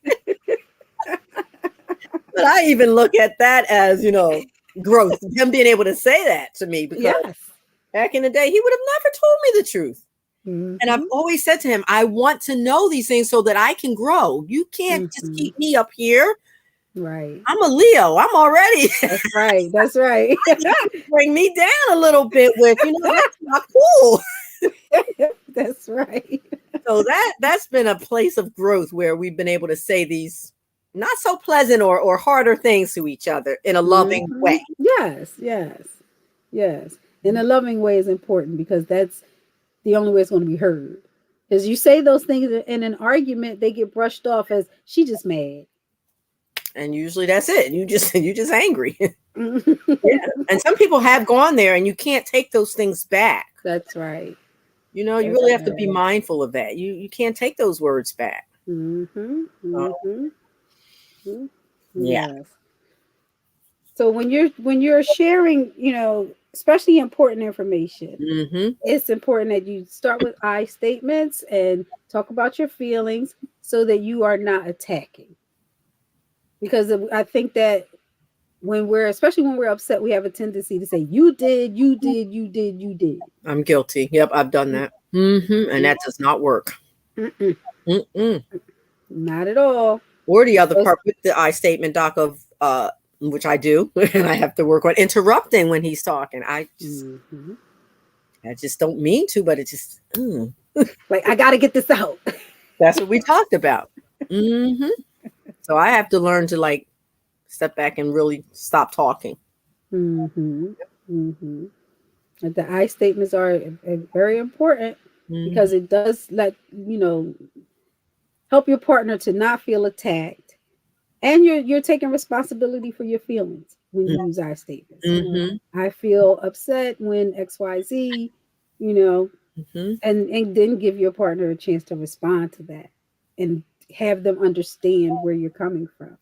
20 minutes. But I even look at that as, growth. Him being able to say that to me, because Yes. back in the day, he would have never told me the truth. And I've Mhm. always said to him, I want to know these things so that I can grow. You can't just Mhm. keep me up here. Right. I'm a Leo. I'm already That's right. That's right. bring me down a little bit with, that's not cool. That's right. So that's been a place of growth where we've been able to say these not so pleasant or harder things to each other in a loving Mhm. way. Yes, yes, yes. And a loving way is important because that's the only way it's going to be heard. Because you say those things in an argument, they get brushed off as she just mad. And usually that's it. You just angry. Yeah. And some people have gone there and you can't take those things back. That's right. You That's really have to be right. mindful of that. You can't take those words back. Mm-hmm. Mm-hmm. Mm-hmm. Yeah. Yes. So when you're sharing, especially important information, Mm-hmm. it's important that you start with I statements and talk about your feelings so that you are not attacking. Because I think that especially when we're upset, we have a tendency to say, you did, you did, you did, you did. I'm guilty. Yep, I've done that. Mm-hmm. And that does not work. Mm-mm, Mm-mm. not at all. Or the other Because- part with the I statement, Doc, of which I do, and I have to work on interrupting when he's talking. Mhm. I just don't mean to, but it just Like, I got to get this out. that's what we talked about. Mm-hmm. So I have to learn to step back and really stop talking. Mm-hmm. Mm-hmm. The I statements are very important Mm-hmm. because it does help your partner to not feel attacked, and you're taking responsibility for your feelings when you use I statements. Mm-hmm. I feel upset when XYZ, you know, Mm-hmm. and then give your partner a chance to respond to that and have them understand where you're coming from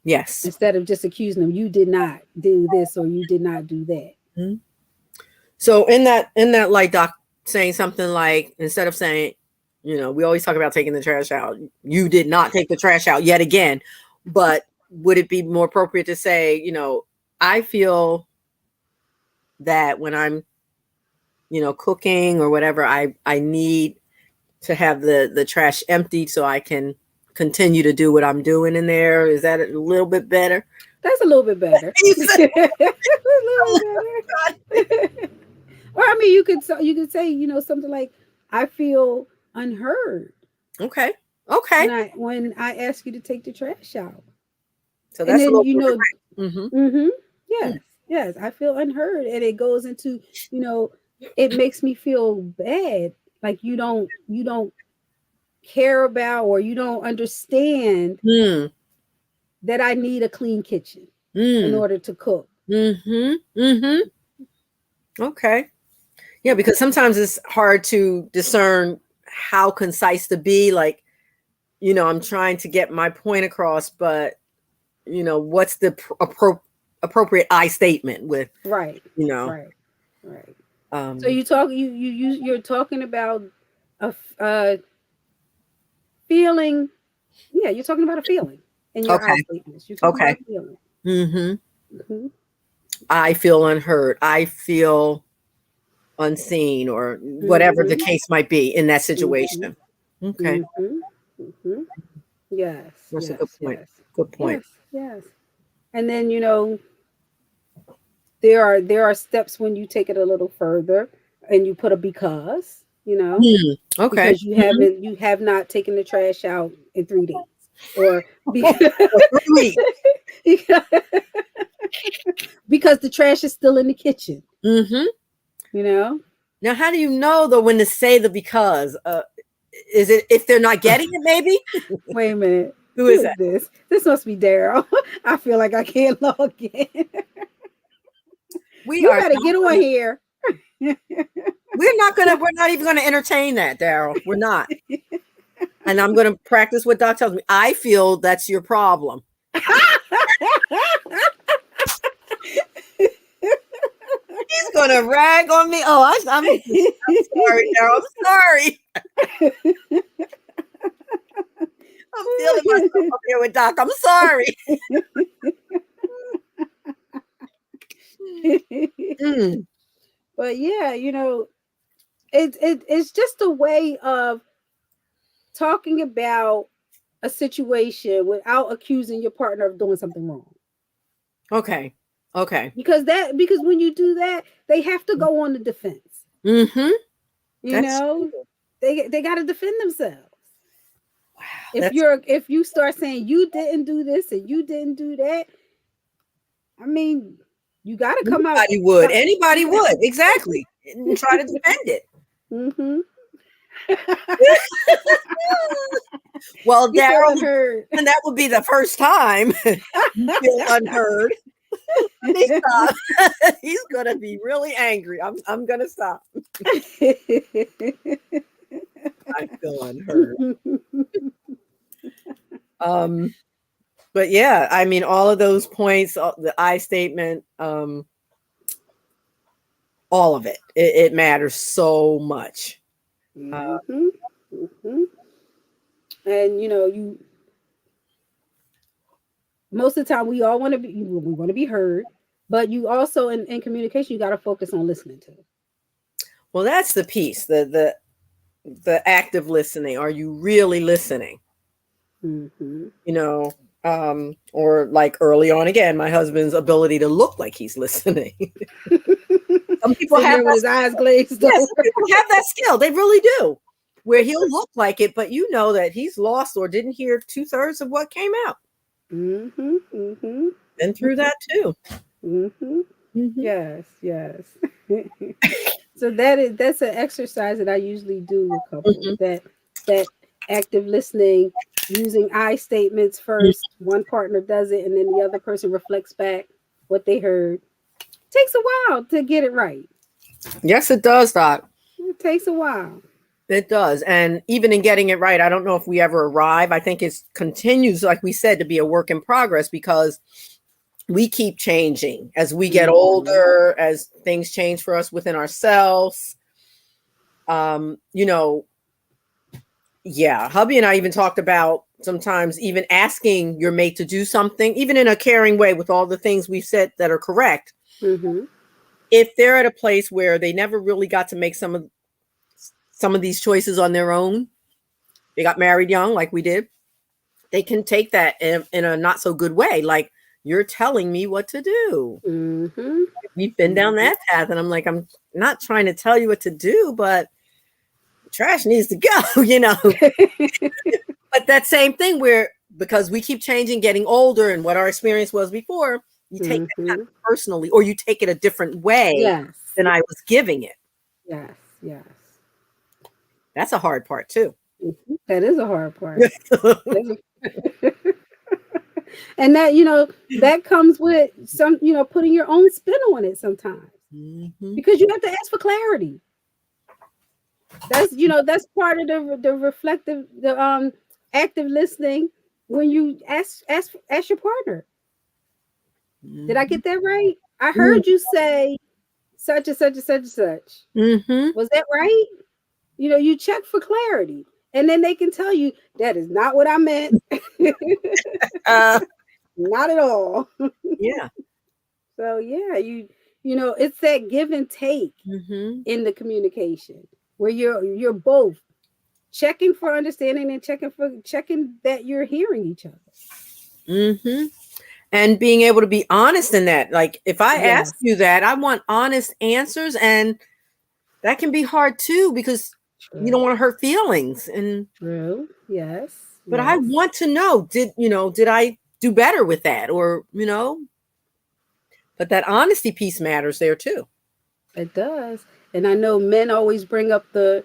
Yes. instead of just accusing them, you did not do this or you did not do that. Mm-hmm. So in that like Doc saying something like, instead of saying, we always talk about taking the trash out. You did not take the trash out yet again. But would it be more appropriate to say, I feel that when I'm, cooking or whatever, I need to have the trash emptied so I can continue to do what I'm doing in there. Is that a little bit better? That's a little bit better. You said, A little better. Or I mean, you could say, something like, I feel unheard okay. Okay. when I ask you to take the trash out. So And that's a then, little more direct. Mm-hmm. yes, yes, I feel unheard. And it goes into, it makes me feel bad. Like you don't care about or you don't understand Mm. that I need a clean kitchen in Mm. order to cook. Mm-hmm. Mm-hmm. Okay. Yeah, because sometimes it's hard to discern how concise to be. Like, I'm trying to get my point across, but what's the appropriate I statement with, Right. Right. Right. So um, you're talking about a feeling. Yeah, you're talking about a feeling in your I okay. statements. You're talking Okay. about a feeling. Mm-hmm. Mm-hmm. I feel unheard. I feel unseen, or whatever the Mm-hmm. case might be in that Mm-hmm. situation. Okay. Mm-hmm. Mm-hmm. Yes, That's a good yes, point. yes, Good point. yes, yes. And then there are steps when you take it a little further and you put a Okay. because you have not taken the trash out in 3 days or because For 3 weeks. because the trash is still in the kitchen. Mm-hmm. You know. Now, how do you know though when to say the because? Is it if they're not getting it? Maybe. Wait a minute. Who Who is is that? this? This must be Darrell. I feel like I can't log in. We You are better not get on gonna. here. We're not gonna. We're not even gonna entertain that, Darrell. We're not. And I'm gonna practice what Doc tells me. I feel that's your problem. He's gonna rag on me. Oh, I'm sorry, Darrell. I'm sorry. I'm feeling myself up here with Doc. I'm sorry. Mm. But yeah, it's just a way of talking about a situation without accusing your partner of doing something wrong. Okay. Okay. Because when you do that, they have to go on the defense. Mm-hmm. You That's know, true. they got to defend themselves. Wow. If you start saying you didn't do this and you didn't do that, I mean, you got to come out. Anybody would. Anybody would. Exactly. And try to defend it. Mm-hmm. Well, You feel Darrell, unheard. and that would be the first time you feel unheard. Let me stop. He's gonna be really angry. I'm gonna stop. I feel unheard. Um, but yeah, I mean, all of those points, the I statement, all of it, it matters so much. Mm-hmm. Mm-hmm. And you most of the time we all want to be heard, but you also in communication you got to focus on listening to. Well, that's the piece, the active listening. Are you really listening? Mm-hmm. Or like early on again, my husband's ability to look like he's listening. Some people Sitting have there with that. his eyes glazed Yeah, over. some people have that skill. They really do. Where he'll look like it, but you know that he's lost or didn't hear 2/3 of what came out. Mm-hmm. Mm-hmm. Been through that too. Mm-hmm. Mm-hmm. Yes, yes. So that's an exercise that I usually do with couples. Mm-hmm. That active listening, using I statements first. One partner does it, and then the other person reflects back what they heard. Takes a while to get it right. Yes, it does, Doc. It takes a while. It does. And even in getting it right, I don't know if we ever arrive. I think it continues, like we said, to be a work in progress because we keep changing as we get Mm-hmm. older, as things change for us within ourselves. You know, yeah, hubby and I even talked about sometimes even asking your mate to do something, even in a caring way with all the things we said that are correct. Mm-hmm. If they're at a place where they never really got to make some of these choices on their own, they got married young like we did, they can take that in a not so good way. Like, you're telling me what to do. Mm-hmm. We've been down that path. And I'm like, I'm not trying to tell you what to do, but trash needs to go, But that same thing where, because we keep changing, getting older, and what our experience was before, you take that kind Mm-hmm. of personally, or you take it a different way Yes. than I was giving it. Yes. Yes. That's a hard part too. Mhm. That is a hard part. And that comes with some, putting your own spin on it sometimes Mhm. because you have to ask for clarity. That's part of the reflective, the active listening when you ask your partner. Did I Mhm. get that right? I heard you say such and such and such and such. Mhm. Was that right? You check for clarity, and then they can tell you that is not what I meant. Uh, Not at all. yeah. So yeah, it's that give and take Mhm. in the communication where you're both checking for understanding and checking that you're hearing each other. Mhm. And being able to be honest in that. Like, if I ask Yes. you that, I want honest answers, and that can be hard too because you don't True. want to hurt feelings. And True. Yes. but I Yes. want to know, did I do better with that, but that honesty piece matters there too. It does. And I know men always bring up the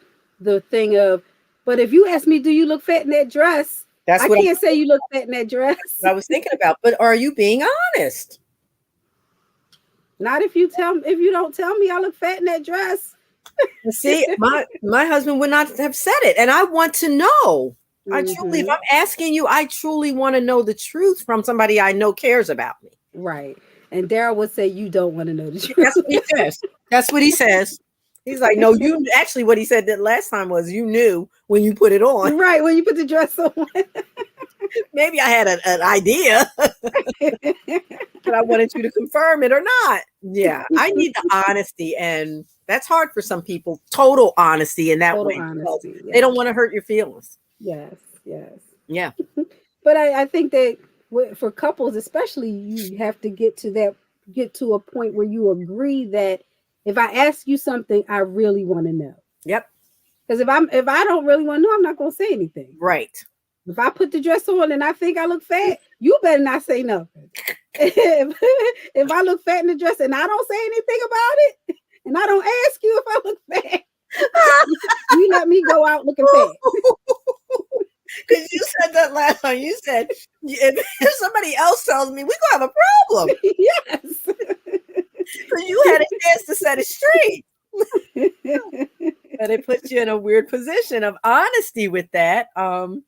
thing of, but if you ask me, do you look fat in that dress? That's I what can't say you look fat in that dress. I was thinking about. But are you being honest? Not if you don't tell me I look fat in that dress. See, my husband would not have said it, and I want to know. If Mm-hmm. I'm asking you, I truly want to know the truth from somebody I know cares about me. Right. And Darrell would say you don't want to know the That's what he truth. says. That's what he says. He's like, no, you actually, what he said that last time was, you knew when you put it on. Right, when you put the dress on. Maybe I had an idea, but I wanted you to confirm it or not. Yeah, I need the honesty, and that's hard for some people. Total honesty in that Total way because honesty. they Yes. don't want to hurt your feelings. Yes. Yes. Yeah. But I think that for couples, especially, you have to get to a point where you agree that if I ask you something, I really want to know. Yep. Because if I don't really want to know, I'm not going to say anything. Right. If I put the dress on and I think I look fat, you better not say nothing. If I look fat in the dress and I don't say anything about it, and I don't ask you if I look fat, you let me go out looking fat. Because you said that last time. You said if somebody else tells me, we're gonna have a problem. Yes. Because you had a chance to set it straight. But it puts you in a weird position of honesty with that. And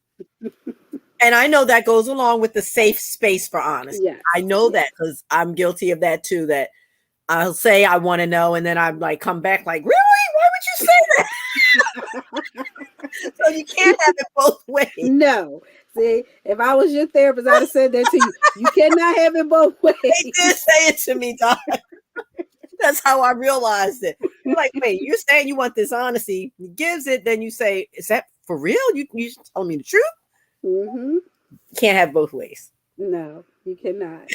I know that goes along with the safe space for honesty. Yes. I know that because I'm guilty of that too. That I'll say I want to know, and then I'm like, come back like, really? Why would you say that? So you can't have it both ways. No. See, if I was your therapist, I'd have said that to you. You cannot have it both ways. They did say it to me, Doc. That's how I realized it. You're like, wait, you're saying you want this honesty. He gives it, then you say, is that for real? You telling me the truth? Mm-hmm. Can't have both ways. No, you cannot.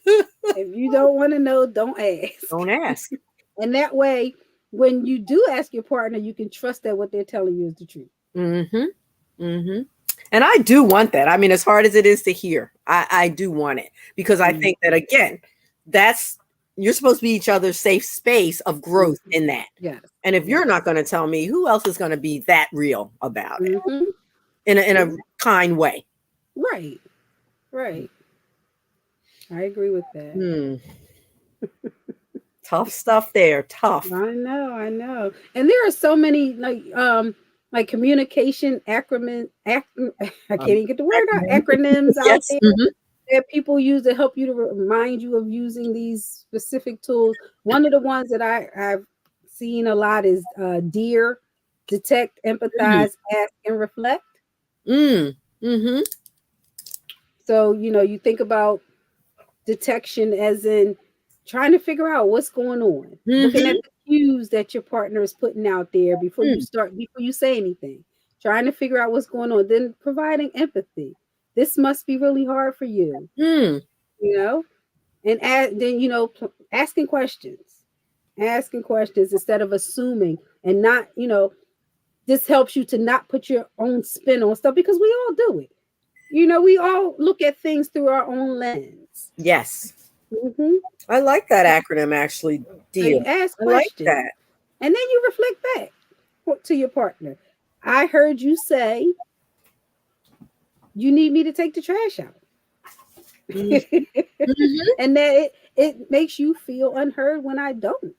If you don't want to know, don't ask. Don't ask. And that way, when you do ask your partner, you can trust that what they're telling you is the truth. Mm-hmm. Mm-hmm. And I do want that. I mean, as hard as it is to hear, I do want it because I think that, again, you're supposed to be each other's safe space of growth in that. Yes. And if you're not going to tell me, who else is going to be that real about it in a kind way? Right. Right. I agree with that. Tough stuff there. Tough. I know. And there are so many like communication I can't even get the word out. Acronyms out there that people use to help you to remind you of using these specific tools. One of the ones that I've seen a lot is DEAR, detect, empathize, ask, and reflect. So, you think about detection as in trying to figure out what's going on, looking at the cues that your partner is putting out there before you say anything, trying to figure out what's going on, then providing empathy. This must be really hard for you, and then asking questions instead of assuming, and not, this helps you to not put your own spin on stuff, because we all do it. We all look at things through our own lens. Yes. I like that acronym, actually. DEAR. So you ask questions, like that. And then you reflect back to your partner. I heard you say you need me to take the trash out. And that it makes you feel unheard when I don't.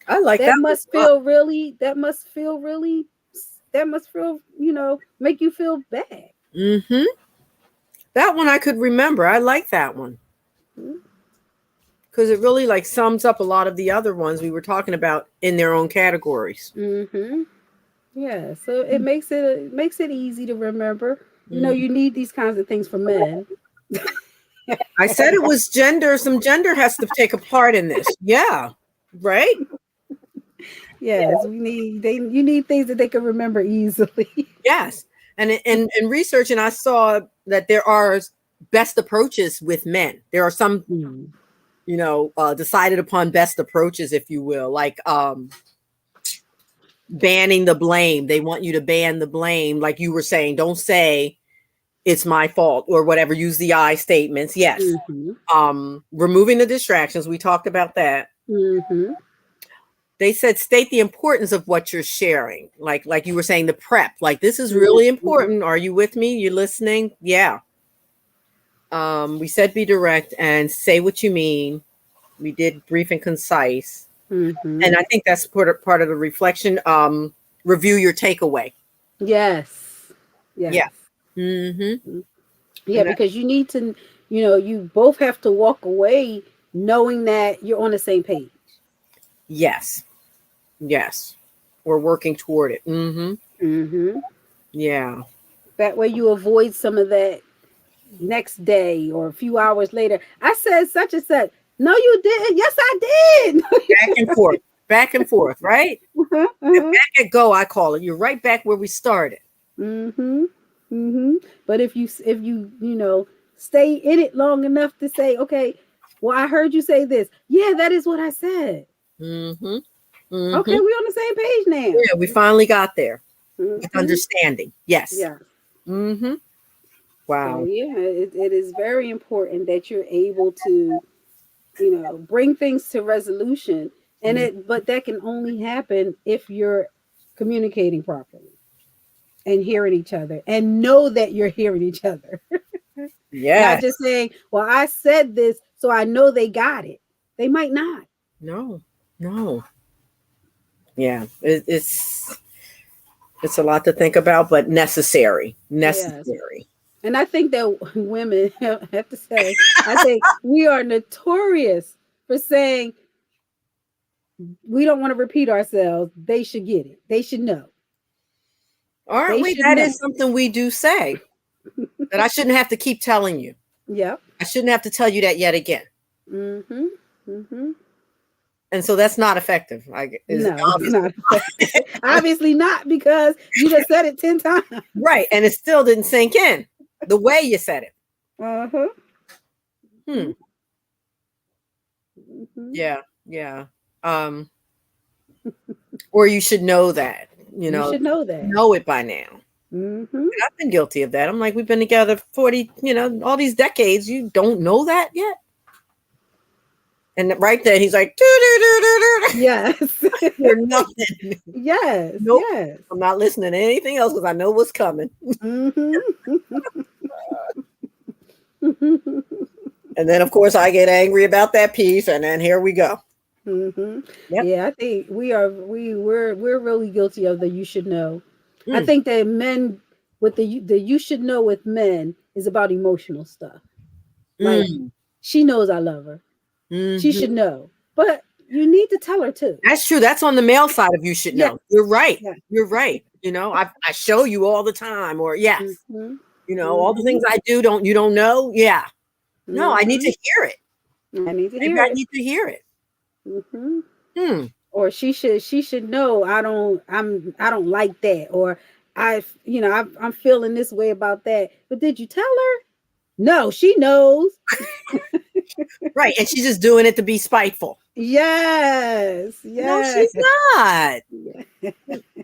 I like that. That must feel, make you feel bad. That one I could remember. I like that one. Because it really sums up a lot of the other ones we were talking about in their own categories. Yeah, so it makes it easy to remember. You need these kinds of things for men. I said it was gender. Some gender has to take a part in this. Yeah, right. Yes, you need things that they can remember easily. Yes, and in research, and I saw that there are best approaches with men. There are some, decided upon best approaches, if you will, like banning the blame. They want you to ban the blame, like you were saying. Don't say it's my fault or whatever. Use the I statements. Yes. Removing the distractions. We talked about that. They said state the importance of what you're sharing. Like you were saying, the prep. Like, this is really important. Are you with me? You listening? Yeah. We said be direct and say what you mean. We did brief and concise. And I think that's part of the reflection. Review your takeaway. Yes. Yeah. Yeah, because you need to, you both have to walk away knowing that you're on the same page. Yes. We're working toward it. Yeah. That way you avoid some of that next day or a few hours later. I said such and such. No, you didn't. Yes, I did. Back and forth, right? Uh-huh, And uh-huh. back at go, I call it. You're right back where we started. Mm-hmm. Mm-hmm. But if you stay in it long enough to say, okay, well, I heard you say this. Yeah, that is what I said. Mm-hmm. Okay, Mm-hmm. we on the same page now. Yeah, we finally got there with Mm-hmm. understanding. Yes. Yeah. Mm-hmm. So Wow. yeah, it is very important that you're able to, bring things to resolution. But that can only happen if you're communicating properly and hearing each other and know that you're hearing each other. Not Yes. just saying, well, I said this, so I know they got it. They might not. No. No. Yeah. It's a lot to think about, but necessary. Yes. Necessary. And I think that women have to say, I think we are notorious for saying we don't want to repeat ourselves. They should get it. They should know. Aren't They we? should That is know. something we do say that I shouldn't have to keep telling you. Yep. I shouldn't have to tell you that yet again. Mm-hmm. Mm-hmm. And so that's not effective. Like is No, it's obvious. not effective. Obviously not, because you just said it 10 times. Right. And it still didn't sink in the way you said it. Uh-huh. Hmm. Mm-hmm. Yeah. Yeah. Um, or you should know that, You should know that. know it by now. Mm-hmm. I've been guilty of that. I'm like, we've been together 40, all these decades. You don't know that yet? And right then he's like, Yes. you're nothing. Yes. Nope. Yes. I'm not listening to anything else because I know what's coming. Mm-hmm. And then, of course, I get angry about that piece. And then here we go. Mm-hmm. Yep. Yeah, I think we're really guilty of the you should know. I Mm. think that men with the you should know with men is about emotional stuff. Like, Mm. she knows I love her. She Hmm. should know. But you need to tell her too. That's true. That's on the male side of you should Yes. know. You're right. Yes. You're right. I show you all the time, or yes, Mm-hmm. all the Mm-hmm. things I do, you don't know? Yeah. No, I need to Mm-hmm. hear it. I need to Maybe hear I it. need to hear it. Mm-hmm. Hmm. Or she should know I don't like that, or I'm feeling this way about that. But did you tell her? No, she knows. Right. And she's just doing it to be spiteful. Yes, No, yes. she's not.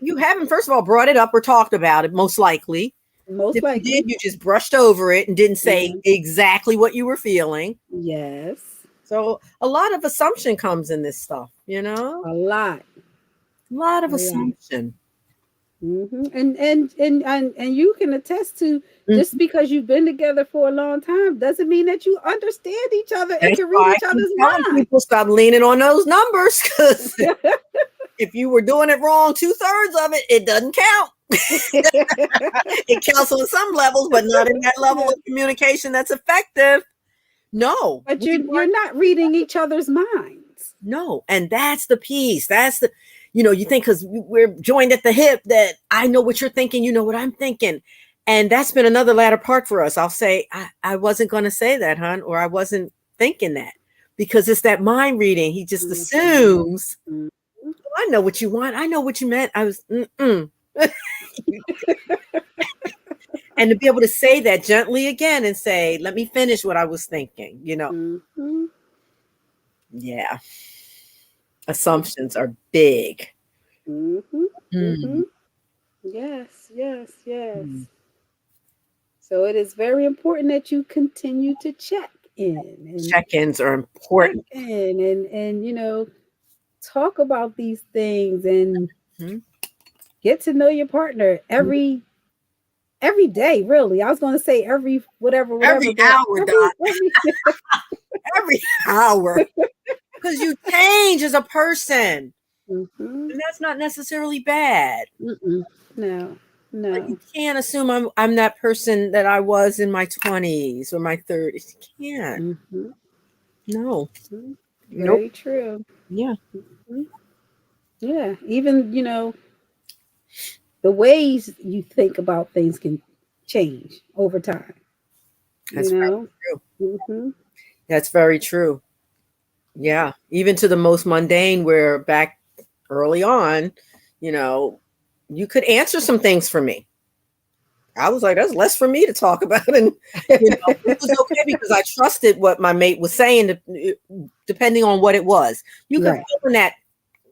You haven't, first of all, brought it up or talked about it, most likely. Most If you likely. did, you just brushed over it and didn't say Mhm. exactly what you were feeling. Yes. So a lot of assumption comes in this stuff, A lot. a lot A of lot. assumption. And you can attest to, just Mhm. because you've been together for a long time doesn't mean that you understand each other and That's can read why I each keep other's telling mind. people stop leaning on those numbers, because if you were doing it wrong 2/3 of it, it doesn't count. It counts on some levels, but not in that level Yeah. of communication that's effective. No, But you're not reading each other's minds. no, and that's the piece. That's the, you think because we're joined at the hip that I know what you're thinking, you know what I'm thinking. And that's been another latter part for us. I'll say, I wasn't going to say that, hon, or I wasn't thinking that, because it's that mind reading. He just Mhm. assumes, Mhm. "Oh, I know what you want. I know what you meant. I was, and to be able to say that gently again and say, let me finish what I was thinking, Mhm. yeah, assumptions are big. Mhm. Mm. Mhm. Yes, yes, Mm. yes. So it is very important that you continue to check in and Check-ins are check important. in and talk about these things and Mhm. get to know your partner every day, really. I was going to say every whatever, Every but hour, every Dot. Every hour. Because you change as a person. Mhm. And that's not necessarily bad. Mm-mm. No. But you No. can't assume I'm that person that I was in my 20s or my 30s. You can't. Mhm. No. Mhm. Nope. Very true. Yeah. Mhm. Yeah, even the ways you think about things can change over time. You That's very know. true. Hmm. That's very true. Yeah. Even to the most mundane, where back early on, you know, you could answer some things for me. I was like, that's less for me to talk about. And, it was okay because I trusted what my mate was saying, depending on what it was. You could Right. fill in that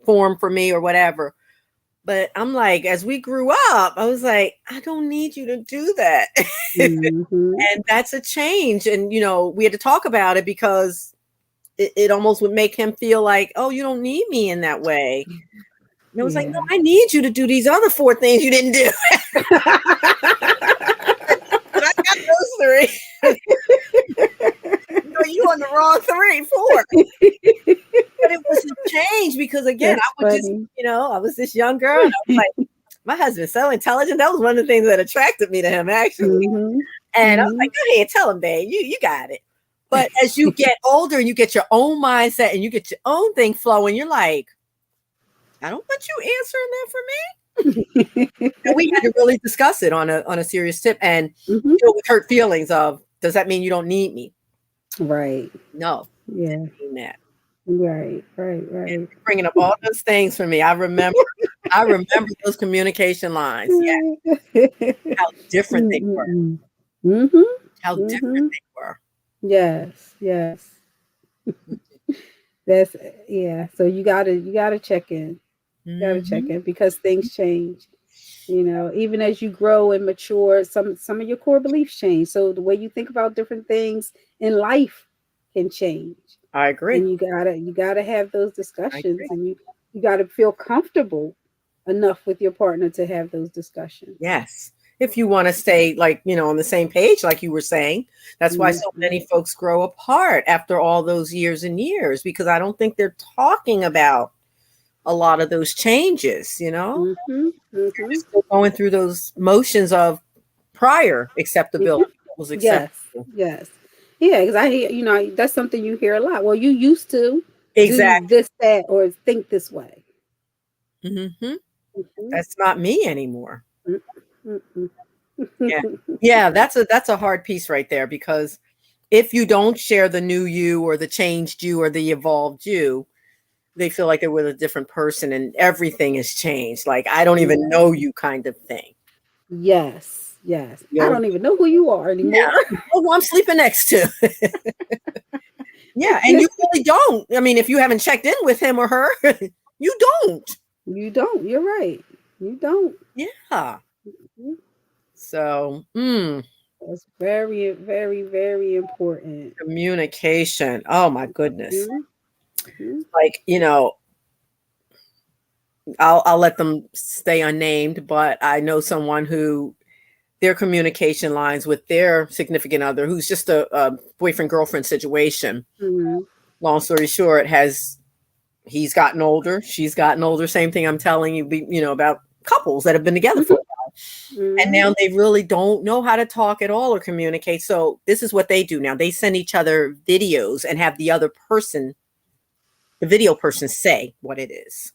form for me or whatever. But I'm like, as we grew up, I was like, I don't need you to do that. Hmm. And that's a change. And, we had to talk about it because it almost would make him feel like, oh, you don't need me in that way. And I was like, no, Yeah. I need you to do these other 4 things you didn't do. But I got those 3. You on the wrong 3, 4. But it was a change because, again, That's I would just, funny. I was this young girl, and I was like, my husband's so intelligent. That was one of the things that attracted me to him, actually. Hmm. And I was Hmm. like, go ahead, tell him, babe, you got it. But as you get older and you get your own mindset and you get your own thing flowing, you're like, I don't want you answering that for me. And we had to really discuss it on a serious tip and Hmm. deal with hurt feelings of, does that mean you don't need me? Right. No, it Yeah. didn't mean that. Right. Right. And Right. you're bringing up all those things for me. I remember those communication lines. Yeah, how different they were. Mm-mm. Mhm. How different Mhm. they were. Yes. Yes. That's yeah. So you gotta check in. Gotta check Mhm. in because things change. Even as you grow and mature, some of your core beliefs change. So the way you think about different things in life can change. I agree. And you gotta have those I discussions, agree. and you gotta feel comfortable enough with your partner to have those discussions. Yes. If you want to stay like, on the same page, like you were saying, that's why so Mhm. many folks grow apart after all those years and years, because I don't think they're talking about a lot of those changes, Mhm. You're Mhm. just still going through those motions of prior Yeah. acceptability. What was Yes. acceptable. Yes. Yeah, because I hear, that's something you hear a lot. Well, you used to do Exactly. this, that, or think this way. Hmm. Mhm. That's not me anymore. Mm, mm, Yeah. mm. Yeah, that's a hard piece right there, because if you don't share the new you or the changed you or the evolved you, they feel like they're with a different person and everything has changed. Like, I don't even know you, kind of thing. Yes. Yes. I You'll don't even know who you are Yeah. anymore. Oh, who I'm sleeping next to. Yeah, and you really don't. I mean, if you haven't checked in with him or her, you don't. You don't. You're right. You don't. Yeah. Mhm. So, That's very, very, very important. communication. Oh my goodness. Mhm. Mhm. Like, I'll let them stay unnamed, but I know someone who their communication lines with their significant other, who's just a boyfriend girlfriend situation. Mhm. Long story short, he's gotten older, she's gotten older. Same thing I'm telling you, about couples that have been together for Mhm. a while, and Mhm. now they really don't know how to talk at all or communicate. So this is what they do now: they send each other videos and have the video person, say what it is.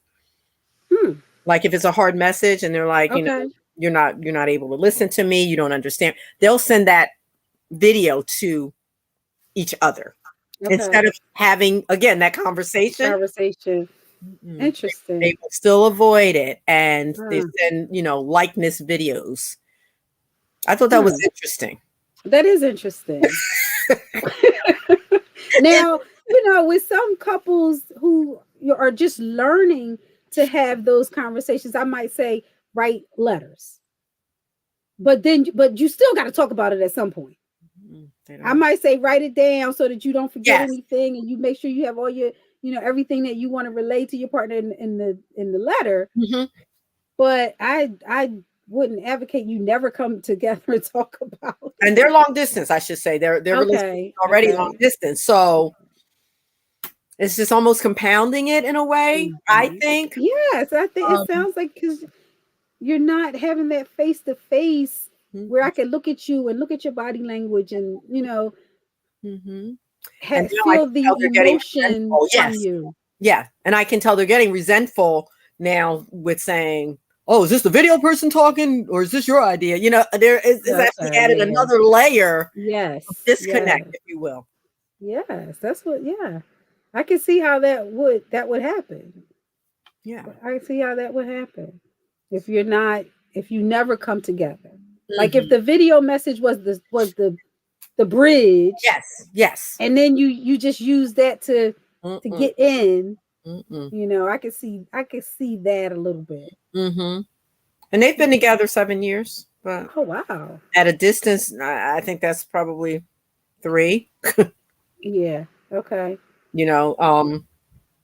Hmm. Like if it's a hard message and they're like, Okay. you're not able to listen to me, you don't understand, they'll send that video to each other Okay. instead of having, again, that conversation. Conversation. Mm-mm. They Interesting. will still avoid it, and they Huh. send, likeness videos. I thought that was Huh. interesting. That is interesting. Now, with some couples who are just learning to have those conversations, I might say write letters. But you still got to talk about it at some point. They I don't. might say write it down so that you don't forget Yes. anything, and you make sure you have all your, everything that you want to relate to your partner in the letter. Hmm. But I wouldn't advocate you never come together and talk about And it. they're long distance, I should say. Their relationship Okay. is already long Okay. distance, so it's just almost compounding it in a way, I Mhm. think. Yes, I think it Um, sounds like because you're not having that face to face where I mhm, can look at you and look at your body language and mhm. And now I feel can tell the they're getting emotion resentful. from Yes. you. Yeah. And I can tell they're getting resentful now with saying, oh, is this the video person talking or is this your idea? There is actually Okay, added yeah. another layer of Yes, disconnect, yes, if you will. yes. That's what, yeah. I can see how that would happen. Yeah. I can see how that would happen if you're not if you never come together. Like if Hmm. the video message was the bridge, Yes. Yes. and then you just use that to Mm-mm, get in, mm-mm, I could see that a little bit. mm-hmm. And they've been together 7 years, but Oh wow. at a distance, I think that's probably 3. Yeah. Okay. You know,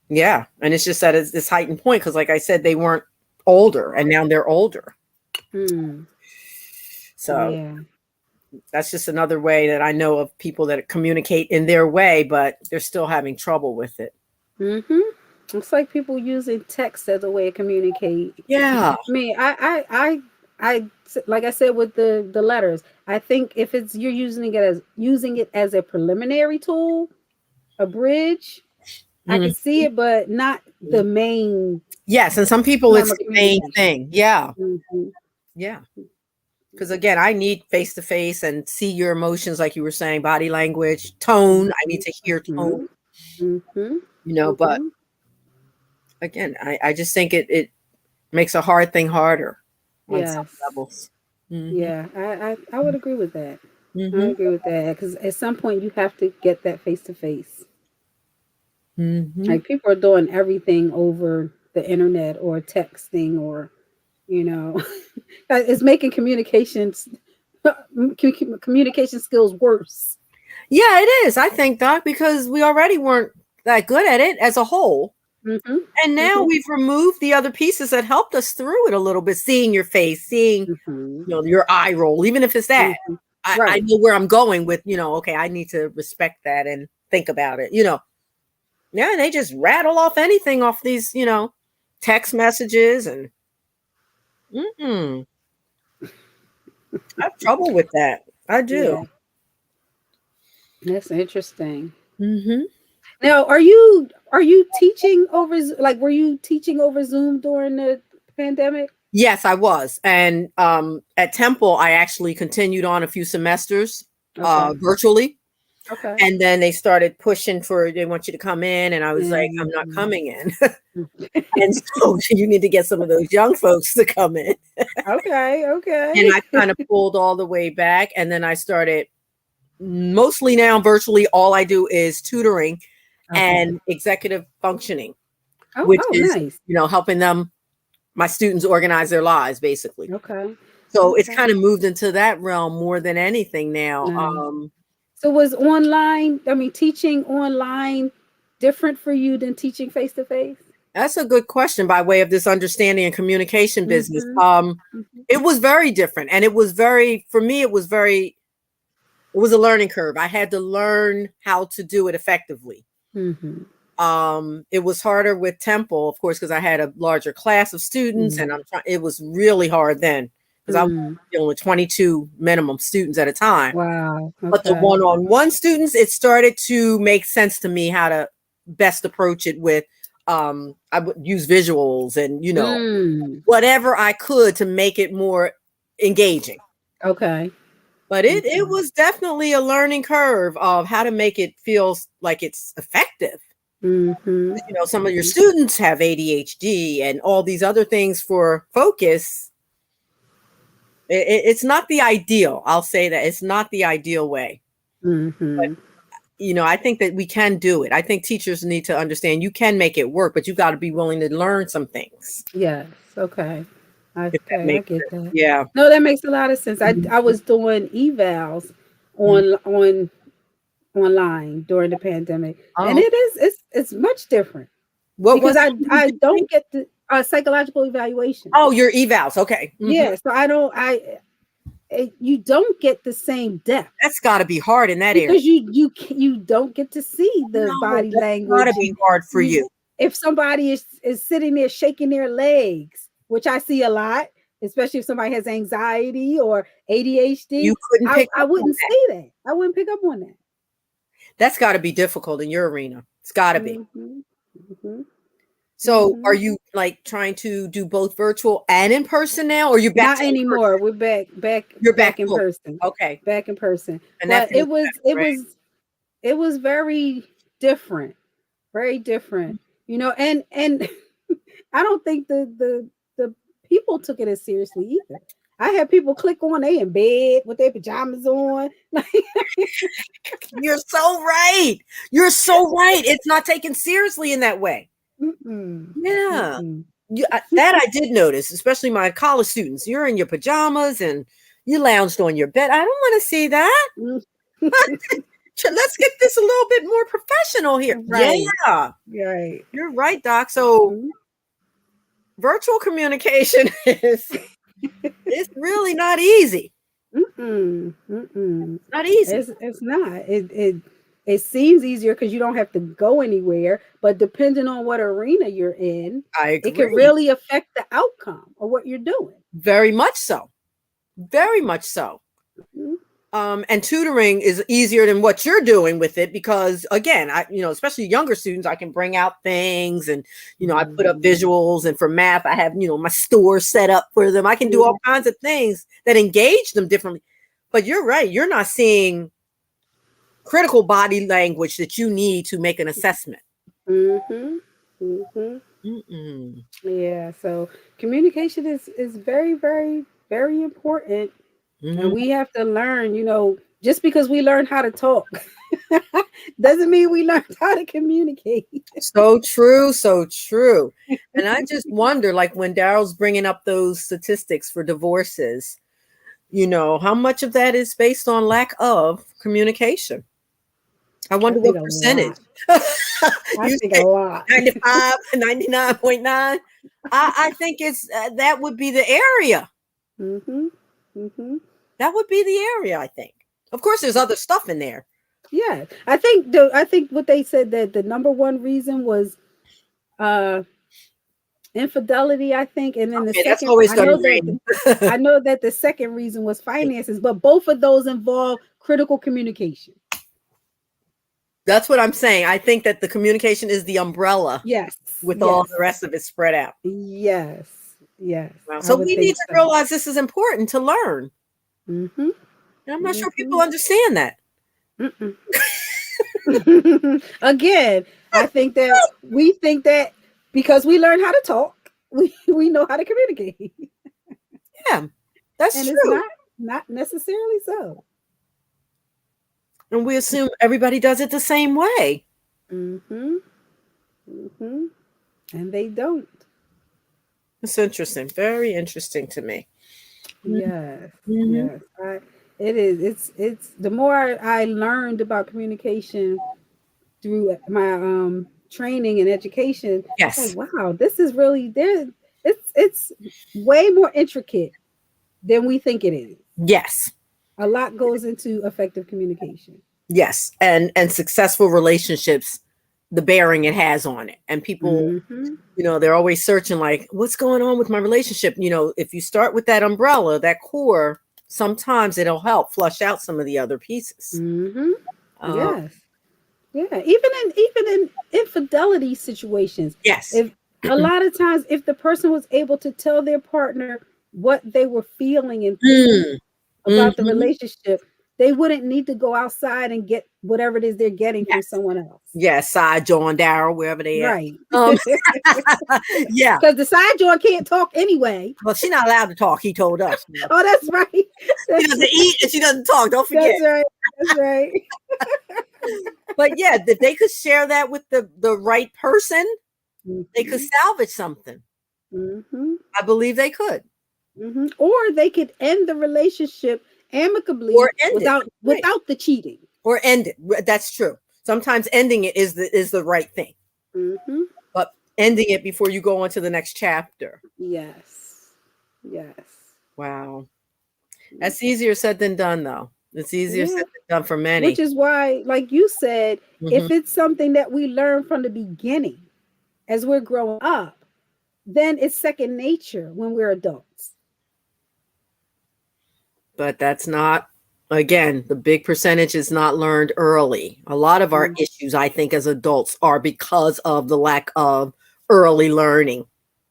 yeah, and it's just that it's this heightened point because, like I said, they weren't older, and now they're older. Hmm. So Yeah. that's just another way that I know of people that communicate in their way, but they're still having trouble with it. Mm-hmm. It's like people using text as a way of communicate. Yeah. I mean, like I said with the letters, I think if it's you're using it as a preliminary tool, a bridge, I Mhm. can see it, but not the main Yes, and some people form it's of the main communication. thing. Yeah. Hmm. Yeah. Because again, I need face to face and see your emotions, like you were saying, body language, tone. I need to hear tone, Hmm. Hmm. but Hmm. again, I just think it makes a hard thing harder on some Yes. levels. Hmm. Yeah, I would agree with that. I Hmm. agree with that because at some point you have to get that face to face. Hmm. Like people are doing everything over the internet or texting or you know, it's making communication skills worse. Yeah, it is. I think, Doc, because we already weren't that good at it as a whole. Hmm. And now Hmm. we've removed the other pieces that helped us through it a little bit, seeing your face, seeing, Hmm. your eye roll, even if it's that. Hmm. I Right. know where I'm going with, okay, I need to respect that and think about it. Yeah, and they just rattle off anything off these, text messages and mm-mm, I have trouble with that. I do. Yeah, that's interesting. Hmm. Now, are you teaching over like were you teaching over Zoom during the pandemic? Yes, I was. And at Temple, I actually continued on a few semesters Okay. virtually. Okay. And then they started pushing for they want you to come in. And I was like, I'm not Mhm. coming in. And so you need to get some of those young folks to come in. Okay. And Okay. I kind of pulled all the way back. And then I started mostly now virtually all I do is tutoring Okay. and executive functioning, Oh. which Oh. is, Nice. helping them, my students organize their lives basically. Okay. So it's Okay. kind of moved into that realm more than anything now. Nice. So was online? I mean, teaching online different for you than teaching face to face? That's a good question by way of this understanding and communication business. Mhm. Mhm. It was very different. And it was very, for me, it was a learning curve. I had to learn how to do it effectively. Mhm. It was harder with Temple, of course, because I had a larger class of students and Mhm. it was really hard then because I was Mm. dealing with 22 minimum students at a time. Wow. But the Okay. one-on-one students, it started to make sense to me how to best approach it with I would use visuals and Mm. whatever I could to make it more engaging. Okay. But it Okay. was definitely a learning curve of how to make it feel like it's effective. Mhm. Some of your Mhm. students have ADHD and all these other things for focus. It's not the ideal. I'll say that it's not the ideal way. Mhm. I think that we can do it. I think teachers need to understand you can make it work, but you got to be willing to learn some things. Yes. Okay. If that I makes get sense. that. Yeah. No, that makes a lot of sense. I Mhm. was doing evals Mhm. on online during the pandemic, and Oh, it's much different what was because it you were I doing? don't get the psychological evaluation. Oh, your evals. Okay. Mhm. Yeah, so I don't you don't get the same depth That's got to be hard in that area. because you don't get to see the No, body that's got to language be and hard for you you. if somebody is sitting there shaking their legs, which I see a lot, especially if somebody has anxiety or You ADHD, couldn't pick I up on wouldn't that. see that. I wouldn't pick up on that. That's got to be difficult in your arena. It's got to be. Mhm. Mhm. So are you like trying to do both virtual and in person now, or you're back Not to in person? anymore. We're You're back back in full. person. Okay. Back in person. And that But feels better, right? it was very different. Very different. You know, and I don't think the people took it as seriously either. I had people click on they in bed with their pajamas on. Like, You're so right. You're so right. It's not taken seriously in that way. mm-mm, Yeah. mm-mm. That I did notice, especially my college students. You're in your pajamas and you lounged on your bed. I don't want to see that. Let's get this a little bit more professional here. Right. Yeah, Right. you're right, Doc. So Mhm. virtual communication is it's really not easy. Mm-mm, mm-mm. Not easy. It's not. It seems easier because you don't have to go anywhere, but depending on what arena you're in, I it can agree. really affect the outcome of what you're doing. Very much so. Very much so. Mhm. And tutoring is easier than what you're doing with it because again, especially younger students, I can bring out things and, I put up visuals, and for math, I have, my store set up for them. I can do all kinds of things that engage them differently. But you're right. You're not seeing critical body language that you need to make an assessment. Mhm. Mhm. Mm-mm. Yeah, so communication is very very important, and Mhm. we have to learn, just because we learn how to talk doesn't mean we learned how to communicate. So true, so true. And I just wonder, like when Darrell's bringing up those statistics for divorces, how much of that is based on lack of communication? I I wonder think what a percentage. lot. I You think a said lot. 95, 99.9. I think it's that would be the area. Mhm. Mhm. That would be the area, I think. Of course, there's other stuff in there. Yeah, I think what they said that the number one reason was uh infidelity, I think, and then the Okay, that's second, always going to rain. I know that the second reason was finances, but both of those involve critical communication. That's what I'm saying. I think that the communication is the umbrella Yes, with all yes, the rest of it spread out. yes, yes. Wow. I So would we need think to so. realize this is important to learn. Mm-hmm. And I'm not sure people Mm-hmm. understand that. Again, I think that we think that because we learn how to talk, we know how to communicate, Yeah, that's and it's true. not necessarily so. And we assume everybody does it the same way. Mm-hmm. Mm-hmm. And they don't. It's interesting. Very interesting to me. Yes, Mm-hmm. yes. It is. It's the more I learned about communication through my training and education, it's like, Yes. wow, this is really there. It's way more intricate than we think it is. Yes. A lot goes into effective communication. Yes. And successful relationships, the bearing it has on it. And people, Mm-hmm. they're always searching like, what's going on with my relationship? If you start with that umbrella, that core, sometimes it'll help flush out some of the other pieces. Mm-hmm. Uh, Yes. Yeah. Even in infidelity situations, yes. if a lot of times if the person was able to tell their partner what they were feeling and thinking Mm. about the Hmm. relationship, they wouldn't need to go outside and get whatever it is they're getting from Yes. someone else. Yes. Side John Darrell, wherever they at. Right. Um, yeah. Because the side joint can't talk anyway. Well, she's not allowed to talk. He told us. Oh, that's right. She doesn't eat and she doesn't talk. Don't forget. That's right. That's right. But yeah, if they could share that with the right person, they could Mm-hmm. salvage something. Mm-hmm. I believe they could. Mm-hmm. Or they could end the relationship amicably Or end it. Right. without the cheating. Or end it. That's true. Sometimes ending it is the right thing. Mm-hmm. But ending it before you go on to the next chapter. Yes. Yes. Wow. That's easier said than done, though. It's easier said than done for many. Which is why, like you said, Mhm. if it's something that we learn from the beginning as we're growing up, then it's second nature when we're adults. But that's not, again, the big percentage is not learned early. A lot of our issues, I think, as adults are because of the lack of early learning.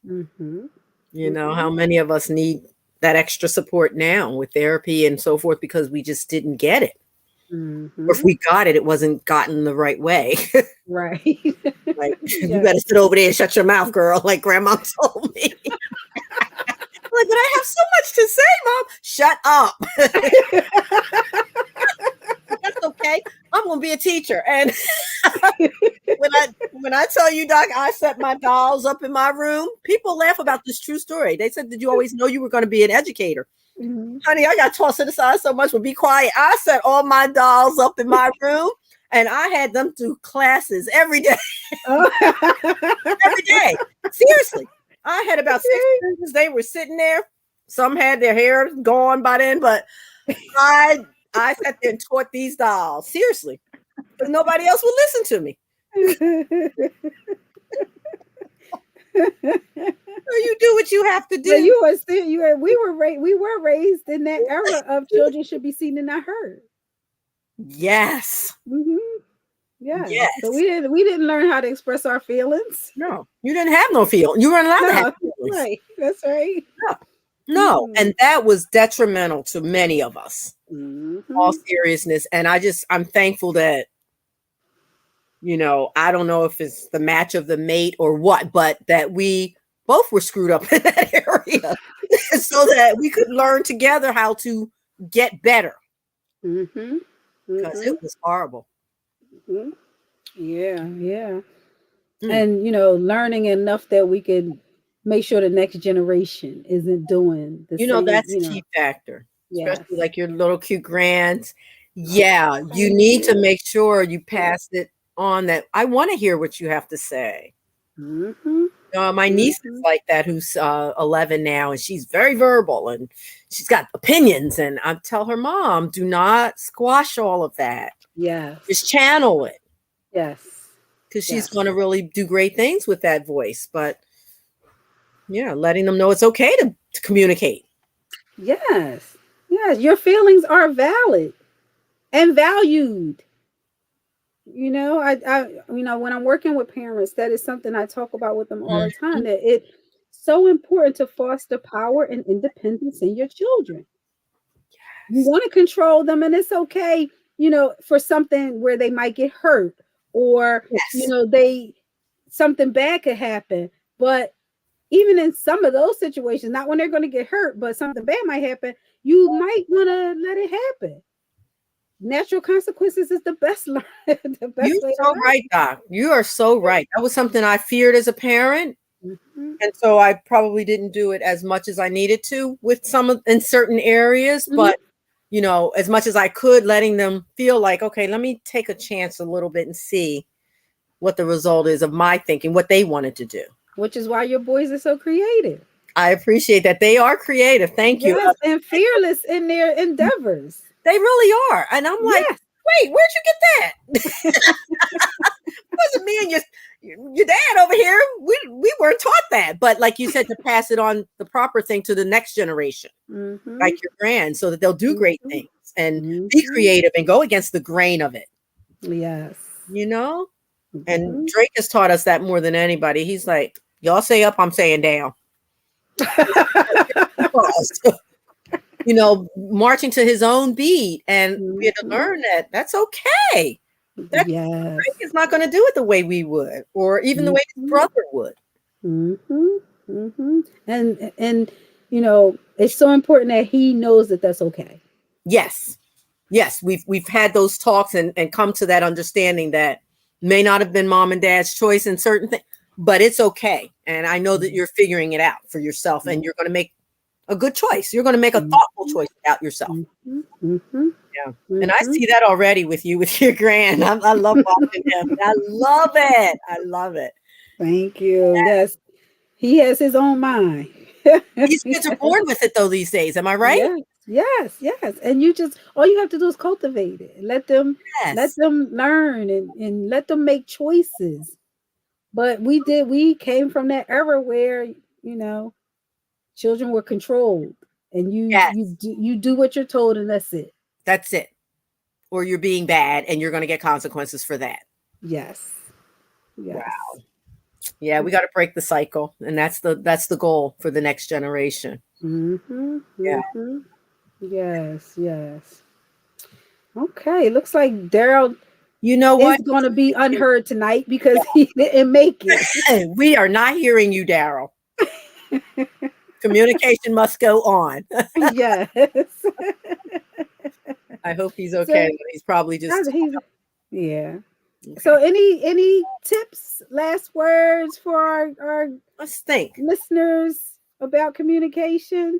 Mm-hmm. You know, Mm-hmm. how many of us need that extra support now with therapy and so forth because we just didn't get it. Or if Mm-hmm. we got it, it wasn't gotten the right way. Right. Like, you Yes. better sit over there and shut your mouth, girl, like grandma told me. Like, but I have so much to say, Mom. Shut up. That's okay. I'm gonna be a teacher. And when I tell you, Doc, I set my dolls up in my room, people laugh about this true story. They said, "Did you always know you were going to be an educator?" Mhm. Honey, I got tossed to the side so much. Well, be quiet. I set all my dolls up in my room, and I had them do classes every day. Oh. Every day. Seriously. I had about 6 students. They were sitting there. Some had their hair gone by then, but I sat there and taught these dolls. Seriously. Because nobody else would listen to me. So you do what you have to But do. you were still we were raised in that era of children should be seen and not heard. Yes. Hmm. Yes. So Yes. we didn't learn how to express our feelings. No, you didn't have no feeling. You weren't allowed to have No, feelings. right. That's right. No. No. Mm-hmm. And that was detrimental to many of us. All Mm-hmm. seriousness. And I'm thankful that, I don't know if it's the match of the mate or what, but that we both were screwed up in that area so that we could learn together how to get better Mm-hmm. because Mm-hmm. it was horrible. Mm-hmm. Yeah, yeah. Mm. And learning enough that we can make sure the next generation isn't doing the same, That's a key factor, yes. especially like your little cute grands. Yeah, you need to make sure you pass it on that. I want to hear what you have to say. Mm-hmm. My niece is Mm-hmm. like that, who's 11 now, and she's very verbal and she's got opinions. And I tell her, Mom, do not squash all of that. Yes. Just channel it Yes. because she's Yes. going to really do great things with that voice. But yeah, letting them know it's okay to communicate. Yes. Yes. Your feelings are valid and valued. When I'm working with parents, that is something I talk about with them all the time. Mhm. That it's so important to foster power and independence in your children. You want to control them, and it's okay, for something where they might get hurt or, Yes. they something bad could happen. But even in some of those situations, not when they're going to get hurt, but something bad might happen, you might want to let it happen. Natural consequences is the best the You're best way to so learn. right, Doc. You are so right. That was something I feared as a parent. Mhm. And so I probably didn't do it as much as I needed to with in certain areas, Mhm. but as much as I could, letting them feel like, okay, let me take a chance a little bit and see what the result is of my thinking, what they wanted to do. Which is why your boys are so creative. I appreciate that. They are creative. Thank you. Yes, and fearless in their endeavors. They really are. And I'm like, Yes. wait, where'd you get that? Wasn't me and your dad over here. We weren't taught that. But like you said, to pass it on the proper thing to the next generation, Mm-hmm. like your grand, so that they'll do great Mm-hmm. things and Mm-hmm. be creative and go against the grain of it. Yes. And Mm-hmm. Drake has taught us that more than anybody. He's like, y'all say up, I'm saying down. Marching to his own beat. And we had to learn that that's okay. That Yes. Drake is not going to do it the way we would, or even the way his brother would. Mm-hmm. Mm-hmm. And it's so important that he knows that that's okay. Yes. We've had those talks and come to that understanding that may not have been mom and dad's choice in certain things, but it's okay. And I know that you're figuring it out for yourself, and you're going to make a good choice. You're going to make a thoughtful choice about yourself. Mm-hmm. Mm-hmm. Yeah. And I see that already with you, with your grand. I love watching him. I love it. I love it. Thank you. Yes. He has his own mind. These kids are born with it though these days. Am I right? Yes. And all you have to do is cultivate it. Let them learn and let them make choices. But we came from that era where, children were controlled, and you do what you're told, and that's it. That's it. Or you're being bad and you're going to get consequences for that. Yes. Wow. Yeah, we got to break the cycle, and that's the goal for the next generation. Mm-hmm. Yeah. Mm-hmm. Yes, yes. Okay, looks like Darrell You know is what? going to be unheard tonight because he didn't make it. We are not hearing you, Darrell. Communication must go on. Yes. I hope he's okay. So He's probably just he's yeah. So okay. any tips, last words for our Let's think. listeners about communication?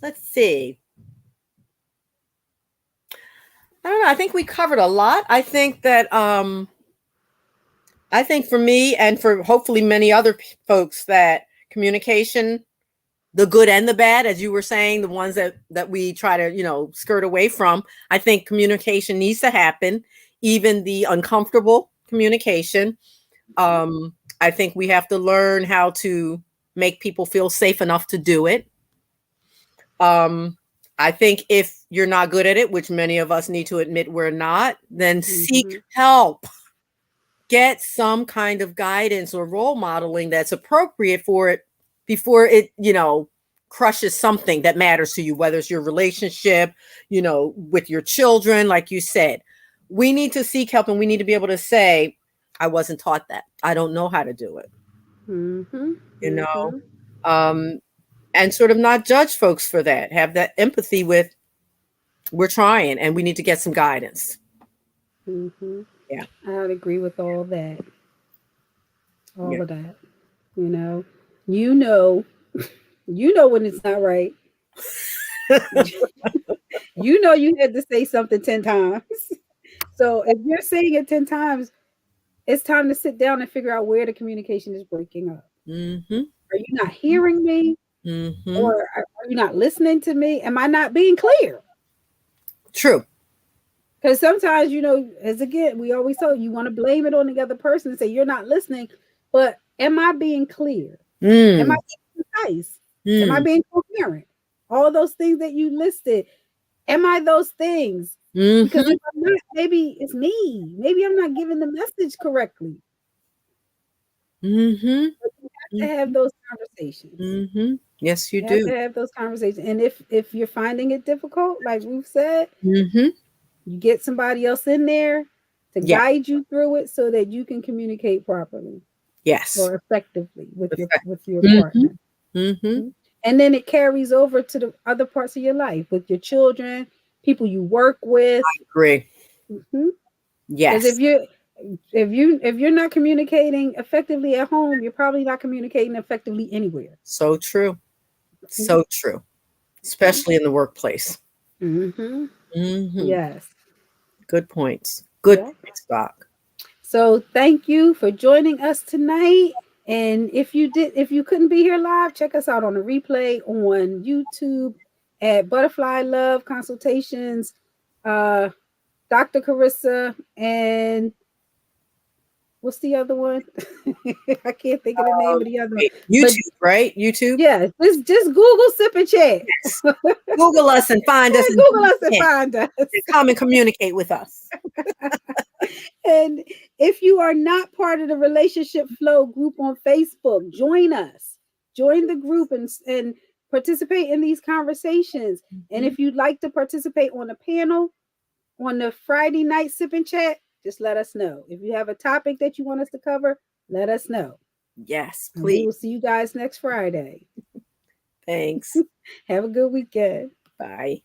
Let's see. I don't know. I think we covered a lot. I think for me and for hopefully many other folks that communication, the good and the bad, as you were saying, the ones that we try to, skirt away from, I think communication needs to happen, even the uncomfortable communication. I think we have to learn how to make people feel safe enough to do it. I think if you're not good at it, which many of us need to admit we're not, then seek Mm-hmm. help. Get some kind of guidance or role modeling that's appropriate for it before it, crushes something that matters to you, whether it's your relationship, with your children, like you said. We need to seek help, and we need to be able to say, I wasn't taught that. I don't know how to do it, Mm-hmm. you know, Mm-hmm. um, and sort of not judge folks for that. Have that empathy with, we're trying and we need to get some guidance. Mm-hmm. Yeah. I'd agree with all that. Yeah. All of that. You know, you know, you know when it's not right. You know you had to say something 10 times. So if you're saying it 10 times, it's time to sit down and figure out where the communication is breaking up. Mm-hmm. Are you not hearing me? Mm-hmm. Or are you not listening to me? Am I not being clear? True. Because sometimes, as again, we always tell you want to blame it on the other person and say you're not listening. But am I being clear? Am I Mm. being concise? Am I Mm. being coherent? All those things that you listed, am I those things? Because Mm-hmm. if I'm not, maybe it's me. Maybe I'm not giving the message correctly. Mm-hmm. But you have to have those conversations. Mm-hmm. Yes, you You have do. to have those conversations. And if you're finding it difficult, like we've said, Mm-hmm. you get somebody else in there to Yeah. guide you through it so that you can communicate properly Yes. or effectively with your Mm-hmm. partner. Mm-hmm. Mhm. And then it carries over to the other parts of your life with your children, people you work with. Agree. Because Yes. if you're not communicating effectively at home, you're probably not communicating effectively anywhere. So true. Mhm. So true. Especially in the workplace. Mhm. Mm-hmm. Yes. Good points. Good Yeah. points, Doc. So thank you for joining us tonight. And if you couldn't be here live, check us out on the replay on YouTube at Butterfly Love Consultations, Dr. Carissa, and what's the other one? I can't think of the name of the other one. But YouTube, right? YouTube. yeah, just Google Sip and Chat. Yes. Google us and find us and Google us and find us. come and communicate with us. And if you are not part of the Relationship Flow group on Facebook, join us. Join the group and participate in these conversations. And if you'd like to participate on a panel on the Friday night Sip and Chat, just let us know. If you have a topic that you want us to cover, let us know. Yes, And we please. will see you guys next Friday. Thanks. Have a good weekend. Bye.